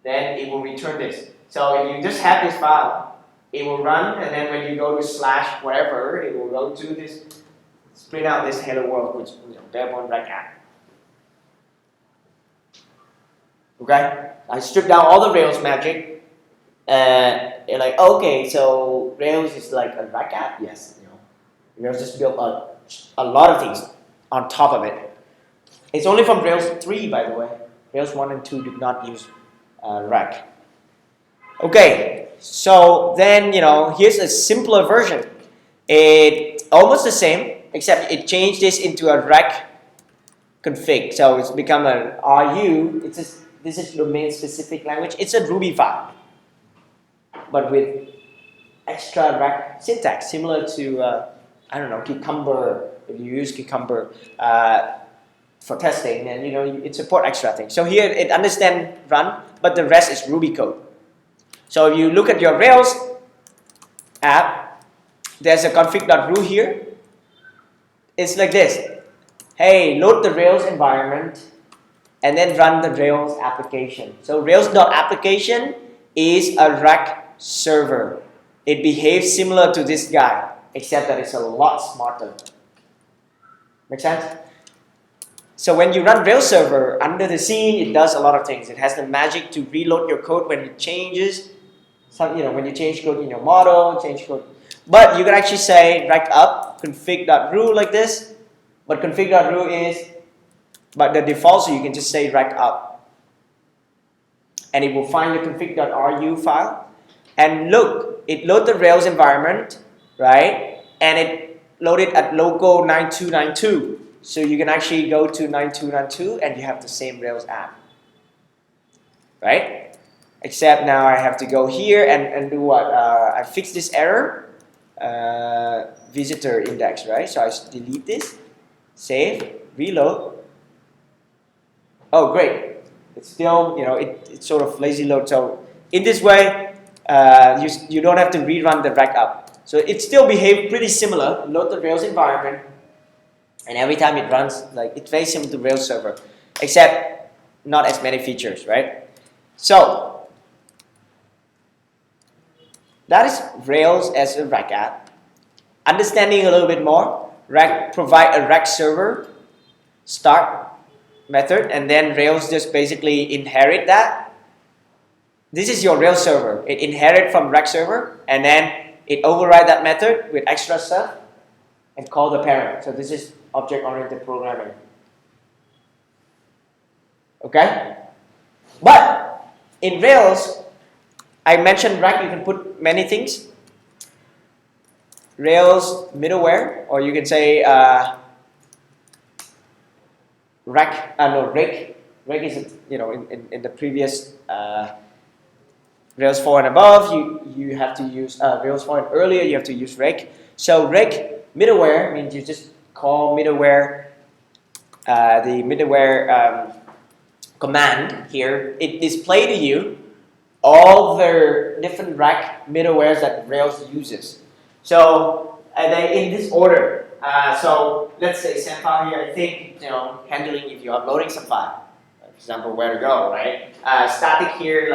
Then it will return this. So if you just have this file, it will run, and then when you go to slash whatever, it will go to this, print out this hello world, which bare one rack app. Okay, I stripped down all the Rails magic, and you're like, okay, so Rails is like a rack app. Yes, Rails just built a lot of things on top of it. It's only from Rails 3, by the way. Rails 1 and 2 did not use rack. Okay, so then here's a simpler version. It's almost the same, except it changed this into a rack config. So it's become an RU. This is domain specific language. It's a Ruby file, but with extra rack syntax, similar to Cucumber. If you use Cucumber for testing, then it supports extra things. So here it understands run, but the rest is Ruby code. So if you look at your Rails app, there's a config.ru here. It's like this. Hey, load the Rails environment and then run the Rails application. So Rails.application is a rack server. It behaves similar to this guy, except that it's a lot smarter. Make sense? So when you run Rails server, under the scene, it does a lot of things. It has the magic to reload your code when it changes. When you change code in your model, change code. But you can actually say rack up config.ru like this. But config.ru but the default, so you can just say rack up. And it will find the config.ru file. And look, it loads the Rails environment, right? And it loaded at local 9292. So you can actually go to 9292 and you have the same Rails app, right? Except now I have to go here and do what? I fix this error, visitor index, right? So I delete this, save, reload. Oh, great. It's still, it's sort of lazy load. So in this way, you don't have to rerun the rack up. So it still behaves pretty similar. Load the Rails environment. And every time it runs, it's very similar to Rails server, except not as many features, right? So that is Rails as a rack app. Understanding a little bit more, provide a rack server start method, and then Rails just basically inherit that. This is your Rails server. It inherits from rack server, and then it override that method with extra stuff and call the parent. So this is object-oriented programming. Okay? But in Rails, I mentioned rack, you can put many things. Rails middleware, or you can say rake. Rake is, in the previous Rails 4 and above, you have to use Rails 4 and earlier, you have to use rake. So rake middleware means you just call middleware, the middleware command here. It displays to you all the different rack middlewares that Rails uses. So they're in this order. So let's say send file here. I think handling if you're uploading some file, for example, where to go, right? Static here,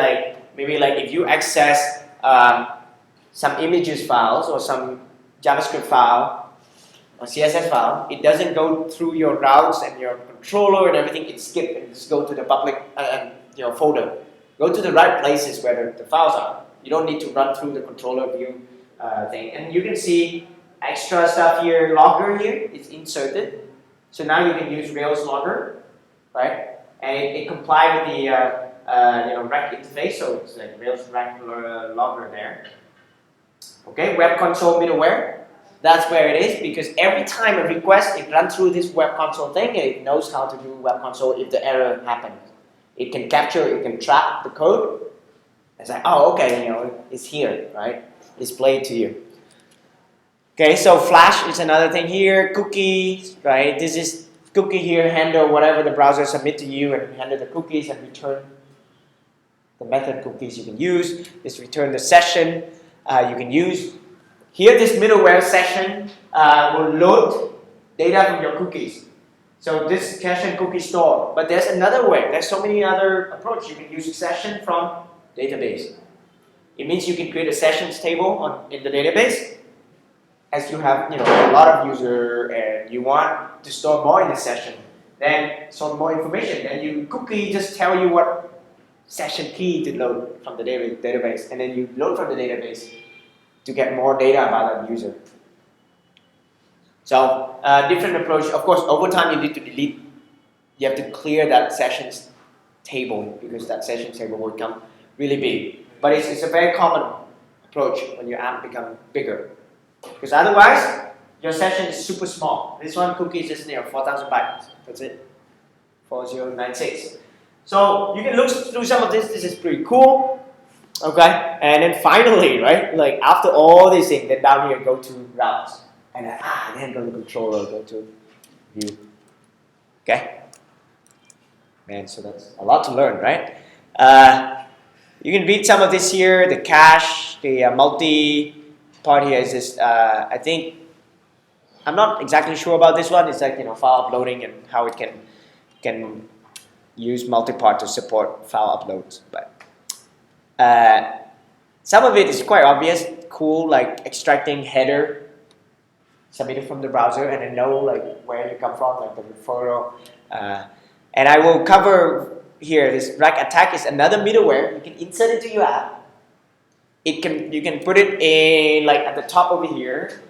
maybe if you access some images files or some JavaScript file or CSS file, it doesn't go through your routes and your controller and everything. It skips and just go to the public folder. Go to the right places where the files are. You don't need to run through the controller view thing. And you can see extra stuff here, logger here, it's inserted. So now you can use Rails logger, right? And it complies with the rec interface, so it's like Rails rec logger there. Okay, web console middleware, that's where it is, because every time a request, it runs through this web console thing, and it knows how to do web console if the error happens. It can capture, it can track the code. It's like, oh, okay, it's here, right? Displayed to you. Okay, so Flash is another thing here. Cookies, right? This is cookie here, handle whatever the browser submit to you, and handle the cookies and return the method cookies you can use. This return the session you can use. Here, this middleware session will load data from your cookies. So this session cookie store. But there's another way. There's so many other approaches. You can use a session from database. It means you can create a sessions table in the database. As you have a lot of users and you want to store more in the session, then store more information. Then you cookie just tell you what session key to load from the database, and then you load from the database to get more data about that user. So different approach. Of course, over time you need to delete. You have to clear that sessions table because that sessions table will become really big. But it's a very common approach when your app becomes bigger. Because otherwise, your session is super small. This one cookie is just 4,000 bytes. That's it. 4096. So you can look through some of this. This is pretty cool. Okay. And then finally, right? Like after all these things, then down here go to routes. And then go to controller, go to view. Okay. Man, so that's a lot to learn, right? You can read some of this here. The cache, the multi. Part here is this, I think, I'm not exactly sure about this one. It's like, file uploading and how it can use multi-part to support file uploads. But some of it is quite obvious, cool, like extracting header submitted from the browser and then know like where you come from, like the referral. And I will cover here, this rack attack is another middleware. You can insert it to your app. You can put it in like at the top over here,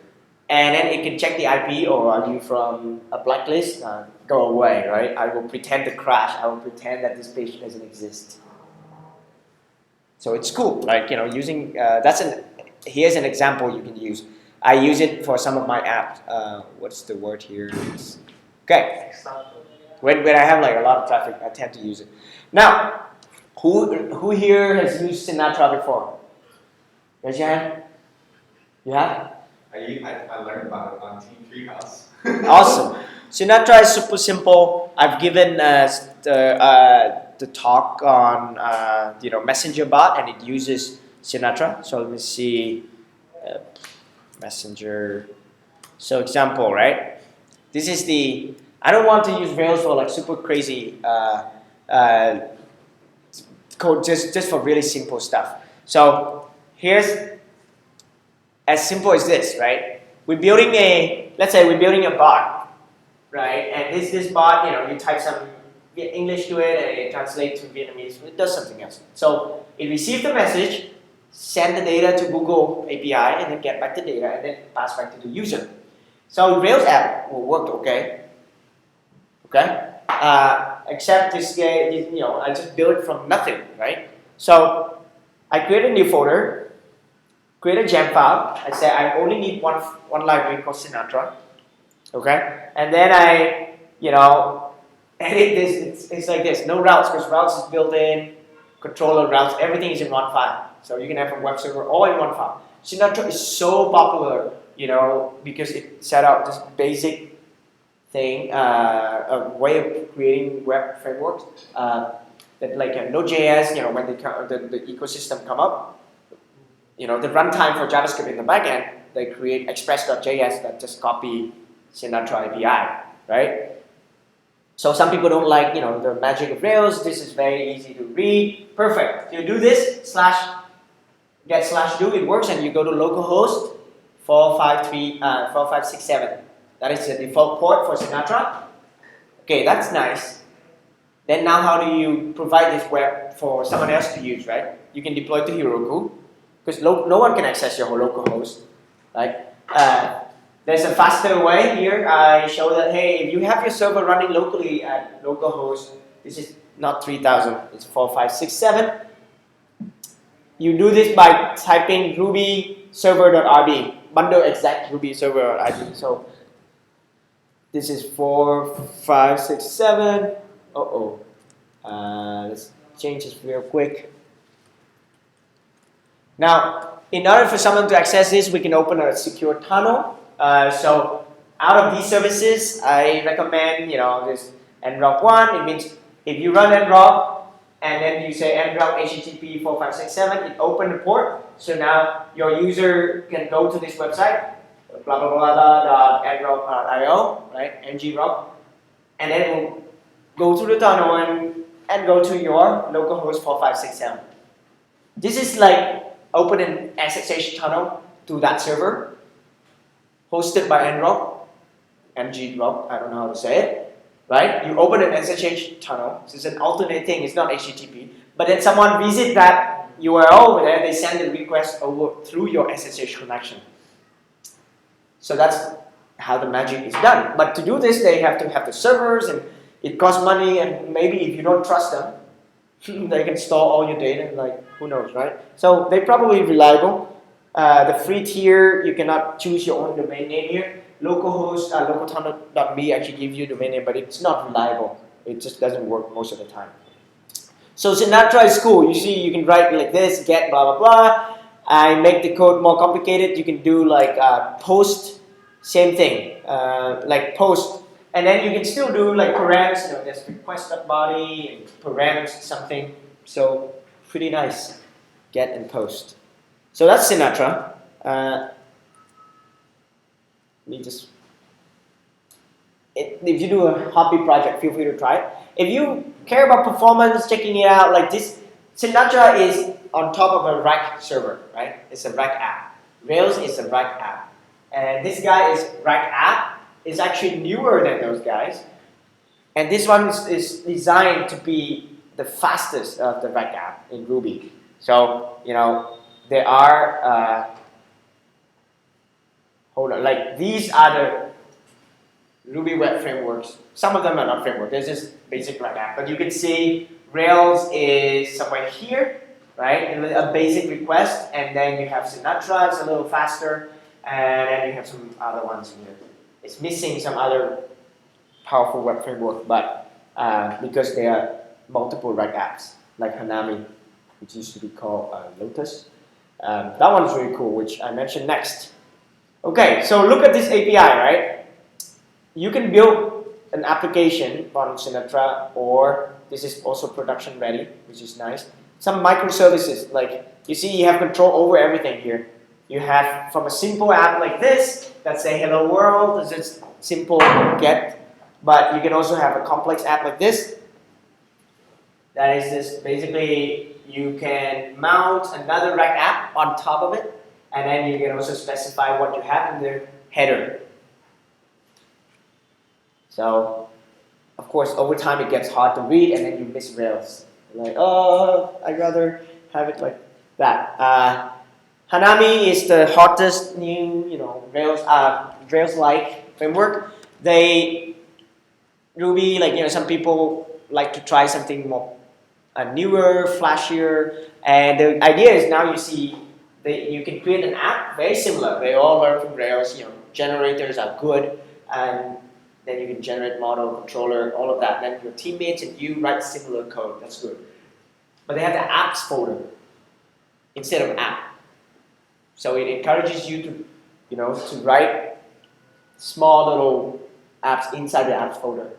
and then it can check the IP, or are you from a blacklist? Go away, right? I will pretend to crash. I will pretend that this page doesn't exist. So it's cool, like using here's an example you can use. I use it for some of my apps. What's the word here? Okay. When I have like a lot of traffic, I tend to use it. Now, who here has used Sinatra before? Raise your hand. You have? I learned about it on Team Treehouse. Awesome. Sinatra is super simple. I've given the talk on Messenger bot, and it uses Sinatra. So let me see. Messenger. So example, right? This is the. I don't want to use Rails for like super crazy code, just for really simple stuff. So here's as simple as this, right? We're building let's say we're building a bot, right? And this bot, you type some English to it and it translates to Vietnamese. It does something else. So it receives the message, send the data to Google API, and then get back the data and then pass back to the user. So Rails app will work okay. Okay? Except this guy, I just built it from nothing, right? So I create a new folder, create a gem file. I say I only need one library called Sinatra. Okay? And then I, edit this. It's like this. No routes, because routes is built in, controller routes, everything is in one file. So you can have a web server all in one file. Sinatra is so popular, because it set out this basic thing, a way of creating web frameworks. That like Node.js, when the ecosystem come up, the runtime for JavaScript in the backend, they create express.js that just copy Sinatra API, right? So some people don't like, the magic of Rails. This is very easy to read. Perfect. You do this, /get/do, it works, and you go to localhost 4567. That is the default port for Sinatra. Okay, that's nice. Then now how do you provide this web for someone else to use, right? You can deploy to Heroku, because no one can access your local host, right? There's a faster way here. I show that, hey, if you have your server running locally at localhost, this is not 3000, it's 4567. You do this by typing ruby server.rb, bundle exact ruby server.rb. So this is 4567. Let's change this real quick. Now, in order for someone to access this, we can open a secure tunnel. So out of these services, I recommend, this nrock 1. It means if you run nrock and then you say nrock http 4567, it opens the port. So now your user can go to this website, blah blah blah nrock.io, right? ngrock, and then it will go through the tunnel and go to your localhost 4567. This is like open an SSH tunnel to that server, hosted by nrock, ngrock, I don't know how to say it, right? You open an SSH tunnel, so it's an alternate thing, it's not HTTP, but then someone visit that URL over there, they send the request over through your SSH connection. So that's how the magic is done. But to do this, they have to have the servers, and it costs money, and maybe if you don't trust them, they can store all your data, like who knows, right? So they're probably reliable. The free tier, you cannot choose your own domain name here. Localhost, localtunnel.me actually gives you a domain name, but it's not reliable. It just doesn't work most of the time. So Sinatra is cool. You see, you can write like this, get blah blah blah. I make the code more complicated. You can do like post, same thing, like post. And then you can still do like params, there's request.body and params something. So pretty nice, get and post. So that's Sinatra. If you do a hobby project, feel free to try it. If you care about performance, checking it out like this, Sinatra is on top of a rack server, right? It's a rack app. Rails is a rack app. And this guy is rack app. Is actually newer than those guys, and this one is designed to be the fastest of the rack app in Ruby. So there are these are the Ruby web frameworks. Some of them are not framework. There's just basic rack app, but you can see Rails is somewhere here, right? A basic request, and then you have Sinatra. It's a little faster, and then you have some other ones in here. It's missing some other powerful web framework, but because there are multiple rack apps, like HasMany, which used to be called Lotus. That one's really cool, which I mentioned next. Okay, so look at this API, right? You can build an application on Sinatra, or this is also production ready, which is nice. Some microservices, like you see, you have control over everything here. You have from a simple app like this that say hello world, it's just simple get, but you can also have a complex app like this. That is just basically you can mount another rack app on top of it, and then you can also specify what you have in the header. So, of course, over time it gets hard to read, and then you miss Rails. You're like, oh, I'd rather have it like that. HasMany is the hottest new, Rails-like framework. Ruby, some people like to try something more newer, flashier, and the idea is now you see you can create an app very similar. They all learn from Rails. Generators are good, and then you can generate model, controller, all of that. Then your teammates and you write similar code. That's good. But they have the apps folder instead of app. So it encourages you to, to write small little apps inside the apps folder.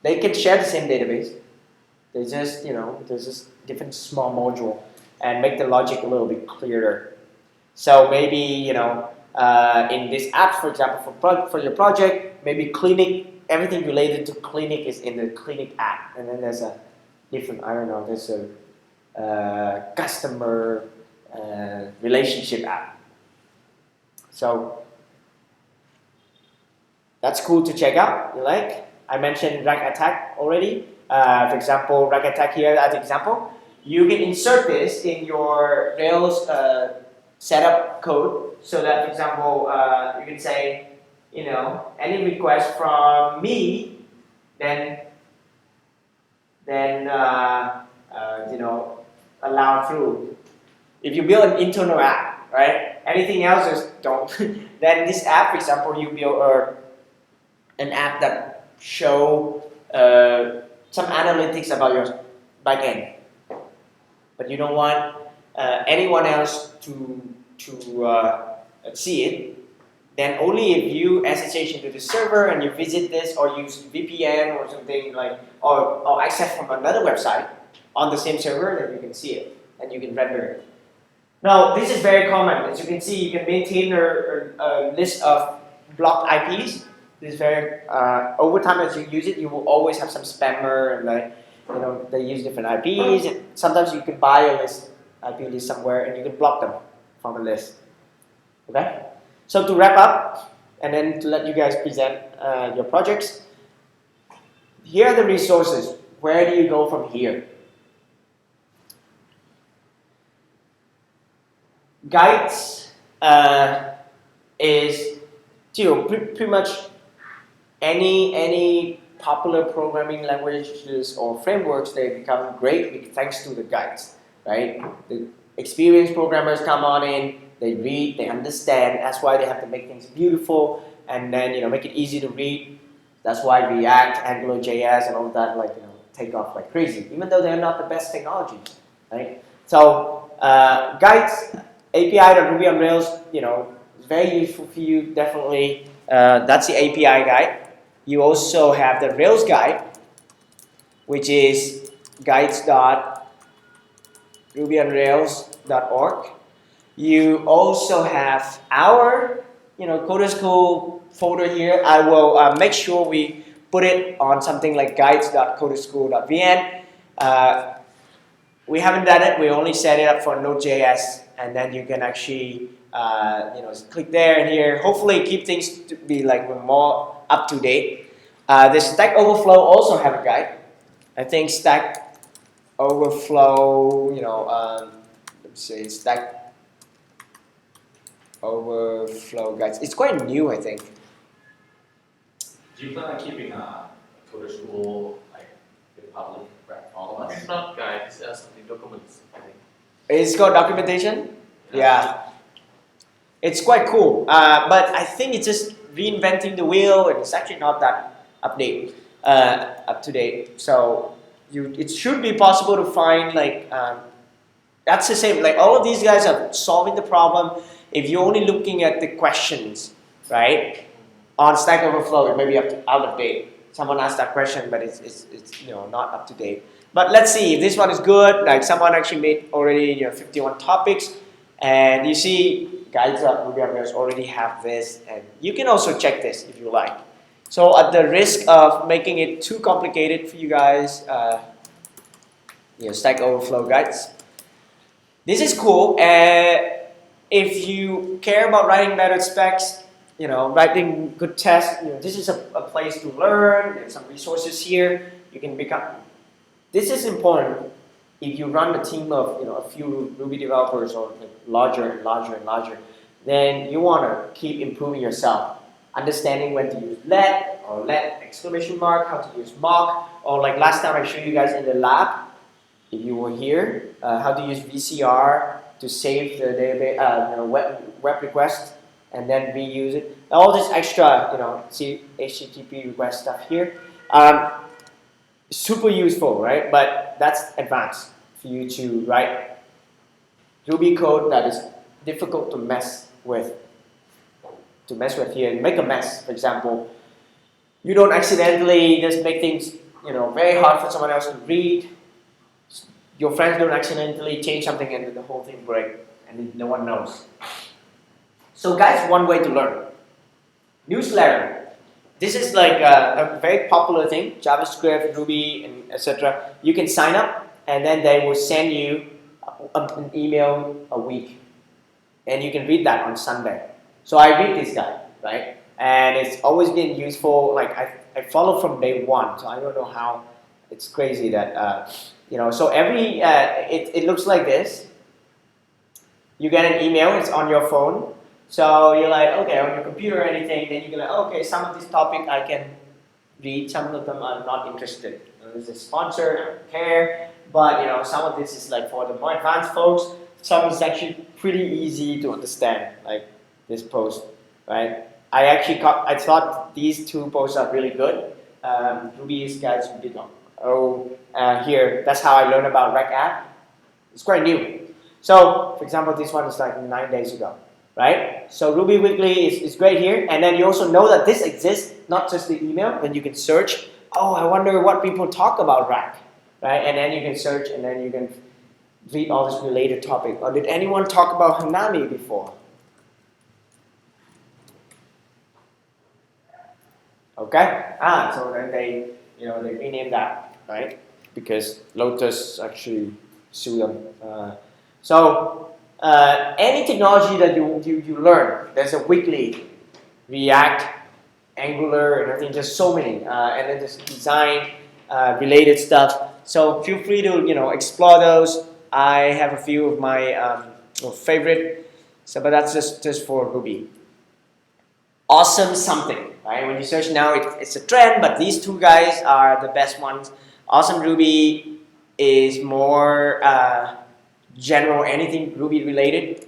They can share the same database. They just, there's just different small module and make the logic a little bit clearer. So maybe, in this app, for example, for your project, maybe Clinic, everything related to Clinic is in the Clinic app. And then there's a different, there's a customer relationship app. So that's cool to check out. I mentioned rack attack already. For example, rack attack here as an example. You can insert this in your Rails setup code so that, for example, you can say any request from me, then allow through. If you build an internal app, right? Anything else just don't. Then this app, for example, you build an app that show some analytics about your backend, but you don't want anyone else to see it. Then only if you SSH into the server and you visit this or use VPN or something like, or access from another website on the same server, then you can see it and you can render it. Now, this is very common. As you can see, you can maintain a list of blocked IPs. This is very, over time as you use it, you will always have some spammer and they use different IPs. And sometimes you can buy a IP list somewhere and you can block them from the list. Okay? So to wrap up, and then to let you guys present your projects, here are the resources. Where do you go from here? Guides is pretty much any popular programming languages or frameworks. They become great thanks to the guides, right? The experienced programmers come on in, they read, they understand. That's why they have to make things beautiful and then make it easy to read. That's why React, AngularJS, and all that take off like crazy, even though they're not the best technologies, right? So guides, API.Ruby on Rails, is very useful for you. Definitely, that's the API guide. You also have the Rails guide, which is guides.rubyonrails.org. You also have our, Code School folder here. I will make sure we put it on something like guides.codeschool.vn. We haven't done it. We only set it up for Node.js, and then you can actually, click there and here. Hopefully, keep things to be more up to date. The Stack Overflow also have a guide. I think Stack Overflow, let's say Stack Overflow guides. It's quite new, I think. Do you plan on keeping Code School public for all of us? It's not guides, something documents, I think. It's called documentation? Yeah. It's quite cool. But I think it's just reinventing the wheel, and it's actually not that up to date. So it should be possible to find that's the same. All of these guys are solving the problem. If you're only looking at the questions, right, on Stack Overflow, it may be out of date. Someone asked that question, but it's not up to date. But let's see if this one is good. Someone actually made already 51 topics, and you see guides.Ruby on Rails already have this, and you can also check this if you like. So at the risk of making it too complicated for you guys, Stack Overflow guides. This is cool. If you care about writing better specs, writing good tests, this is a place to learn. There's some resources here. You can become. This is important if you run a team of a few Ruby developers or larger and larger and larger. Then you want to keep improving yourself, understanding when to use let or let exclamation mark, how to use mock, or last time I showed you guys in the lab, if you were here, how to use VCR to save the database, web request and then reuse it. All this extra, HTTP request stuff here, super useful, right? But that's advanced for you to write Ruby code that is difficult to mess with. Here and make a mess. For example, you don't accidentally just make things, very hard for someone else to read. Your friends don't accidentally change something and the whole thing breaks and no one knows. So guys, one way to learn. Newsletter. This is a very popular thing, JavaScript, Ruby, and etc. You can sign up and then they will send you an email a week. And you can read that on Sunday. So I read this guy, right? And it's always been useful. I follow from day one, so I don't know how. It's crazy that, so every, it looks like this. You get an email, it's on your phone. So you're like, okay, on your computer or anything, then you're like, okay, some of this topic I can read, some of them I'm not interested. This is sponsored, I don't care. But some of this is like for the more advanced folks. Some is actually pretty easy to understand, like this post, right? I thought these two posts are really good. Ruby's guys did not. Here, that's how I learned about Rec App. It's quite new. So, for example, this one is like 9 days ago, right? So Ruby Weekly is great here, and then you also know that this exists, not just the email. Then you can search. Oh, I wonder what people talk about Rack, right? And then you can search, and then you can read all this related topic. Or did anyone talk about Hanami before? Okay. So then they renamed that, right? Because Lotus actually sued them. Any technology that you learn, there's a weekly, React, Angular, and everything. Just so many, and then there's design related stuff. So feel free to explore those. I have a few of my favorite. So, but that's just for Ruby. Awesome something, right? When you search now, it's a trend, but these two guys are the best ones. Awesome Ruby is more general, anything Ruby related.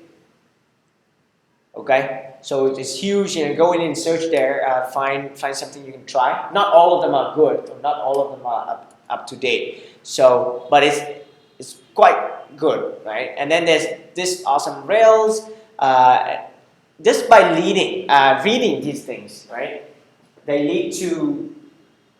Okay, so it's huge. Go in and search there, find something you can try. Not all of them are good, or not all of them are up to date. So, but it's quite good, right? And then there's this awesome Rails. Just by reading these things, right? They lead to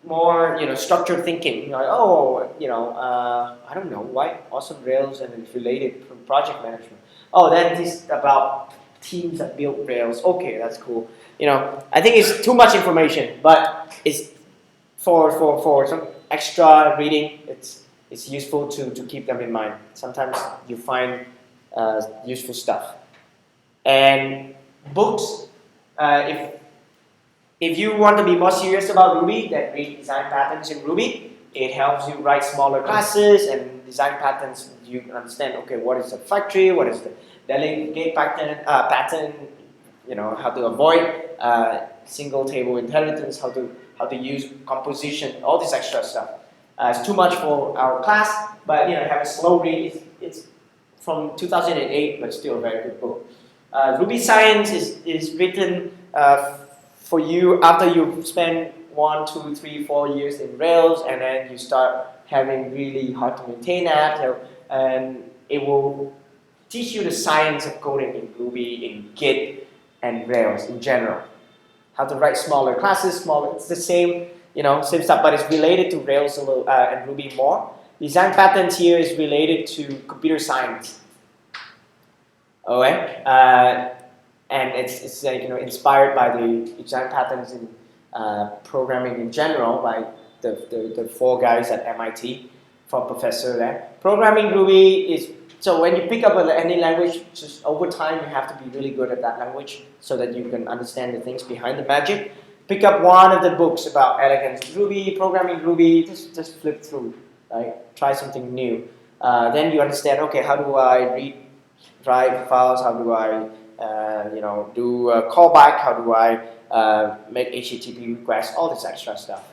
more, structured thinking. Like, I don't know why awesome Rails and it's related from project management. Oh, then this about teams that build Rails. Okay, that's cool. I think it's too much information, but it's for some extra reading. It's useful to keep them in mind. Sometimes you find useful stuff. And books, if you want to be more serious about Ruby, then read design patterns in Ruby. It helps you write smaller classes and design patterns. You understand, okay, what is the factory, what is the delegate pattern, how to avoid single table inheritance, how to use composition, all this extra stuff. It's too much for our class, but have a slow read. It's from 2008, but still a very good book. Ruby Science is written for you after you spend 1, 2, 3, 4 years in Rails, and then you start having really hard to maintain apps, and it will teach you the science of coding in Ruby, in Git, and Rails in general. How to write smaller classes, it's the same, same stuff, but it's related to Rails a little, and Ruby more. Design patterns here is related to computer science. Okay, and it's like inspired by the design patterns in programming in general by the 4 guys at MIT, from professor there. Programming Ruby is so when you pick up any language, just over time you have to be really good at that language so that you can understand the things behind the magic. Pick up one of the books about elegant Ruby, programming Ruby. Just flip through, right? Try something new. Then you understand. Okay, how do I write files? How do I, do a callback? How do I make HTTP requests? All this extra stuff.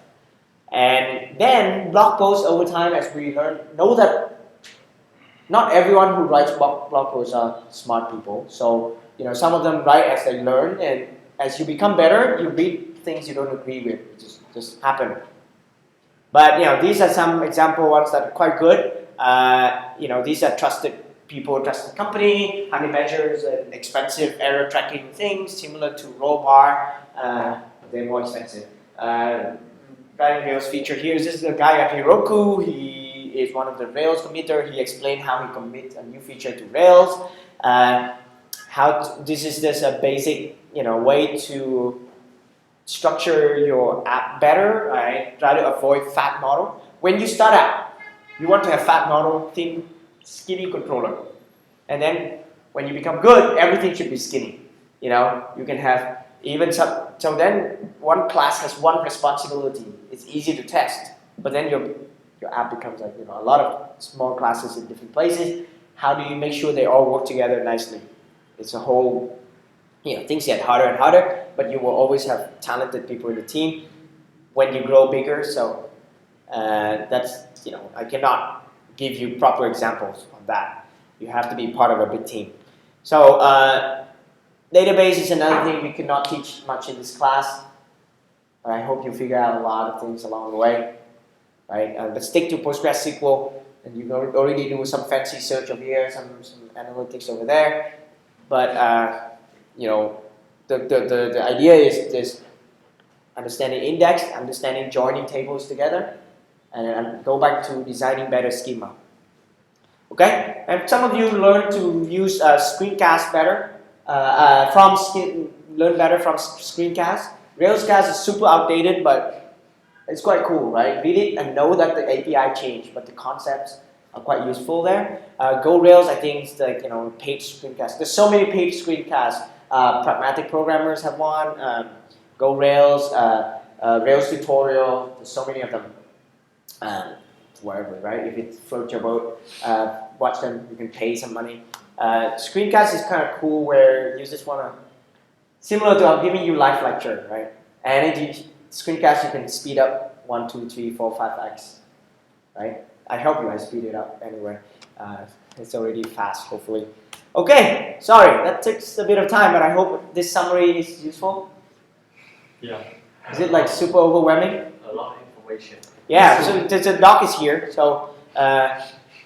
And then blog posts over time, as we learn, know that not everyone who writes blog posts are smart people. So some of them write as they learn, and as you become better, you read things you don't agree with. It just happen. But these are some example ones that are quite good. These are trusted people, trusted company. Honey measures and expensive error tracking things similar to Rollbar. They're more expensive. Writing Rails feature here. This is a guy at Heroku. He is one of the Rails committer. He explained how he commits a new feature to Rails. This is just a basic way to structure your app better, right? Try to avoid fat model. When you start out, you want to have fat model, thin, skinny controller. And then when you become good, everything should be skinny. You can have even some, so then one class has one responsibility. It's easy to test. But then your app becomes like a lot of small classes in different places. How do you make sure they all work together nicely? It's a whole things get harder and harder, but you will always have talented people in the team when you grow bigger. So that's, I cannot give you proper examples on that. You have to be part of a big team. So database is another thing we cannot teach much in this class. I hope you figure out a lot of things along the way, right? But stick to PostgreSQL, and you can already do some fancy search over here, some analytics over there. But the idea is just understanding index, understanding joining tables together, and go back to designing better schema. Okay, and some of you learn to use screencast better. Learn better from screencast. Railscast is super outdated, but it's quite cool, right? Read it and know that the API changed, but the concepts are quite useful there. Go Rails, I think, is like page screencast. There's so many page screencasts. Pragmatic programmers have one. Go Rails, Rails tutorial. There's so many of them. Wherever, right? If it floats your boat, watch them. You can pay some money. Screencast is kind of cool, where you just wanna, similar to I'm giving you live lecture, right? And screencast you can speed up 1, 2, 3, 4, 5x, right? I help you. I speed it up anyway. It's already fast, hopefully. Okay, sorry that takes a bit of time, but I hope this summary is useful. Yeah. Is it like super overwhelming? A lot of information. Yeah, so the doc is here, so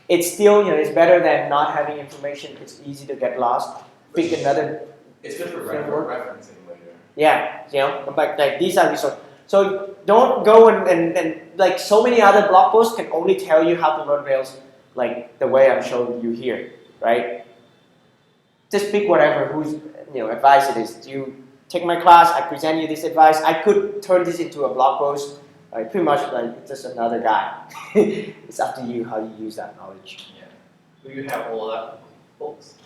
it's still, it's better than not having information. It's easy to get lost. Pick another. It's good for framework. referencing later. Yeah, but like these are resources. So don't go and like so many other blog posts can only tell you how to learn Rails like the way I'm showing you here, right? Just pick whatever whose advice it is. You take my class, I present you this advice. I could turn this into a blog post. Pretty much like just another guy. It's up to you how you use that knowledge. Yeah. Do you have all that books?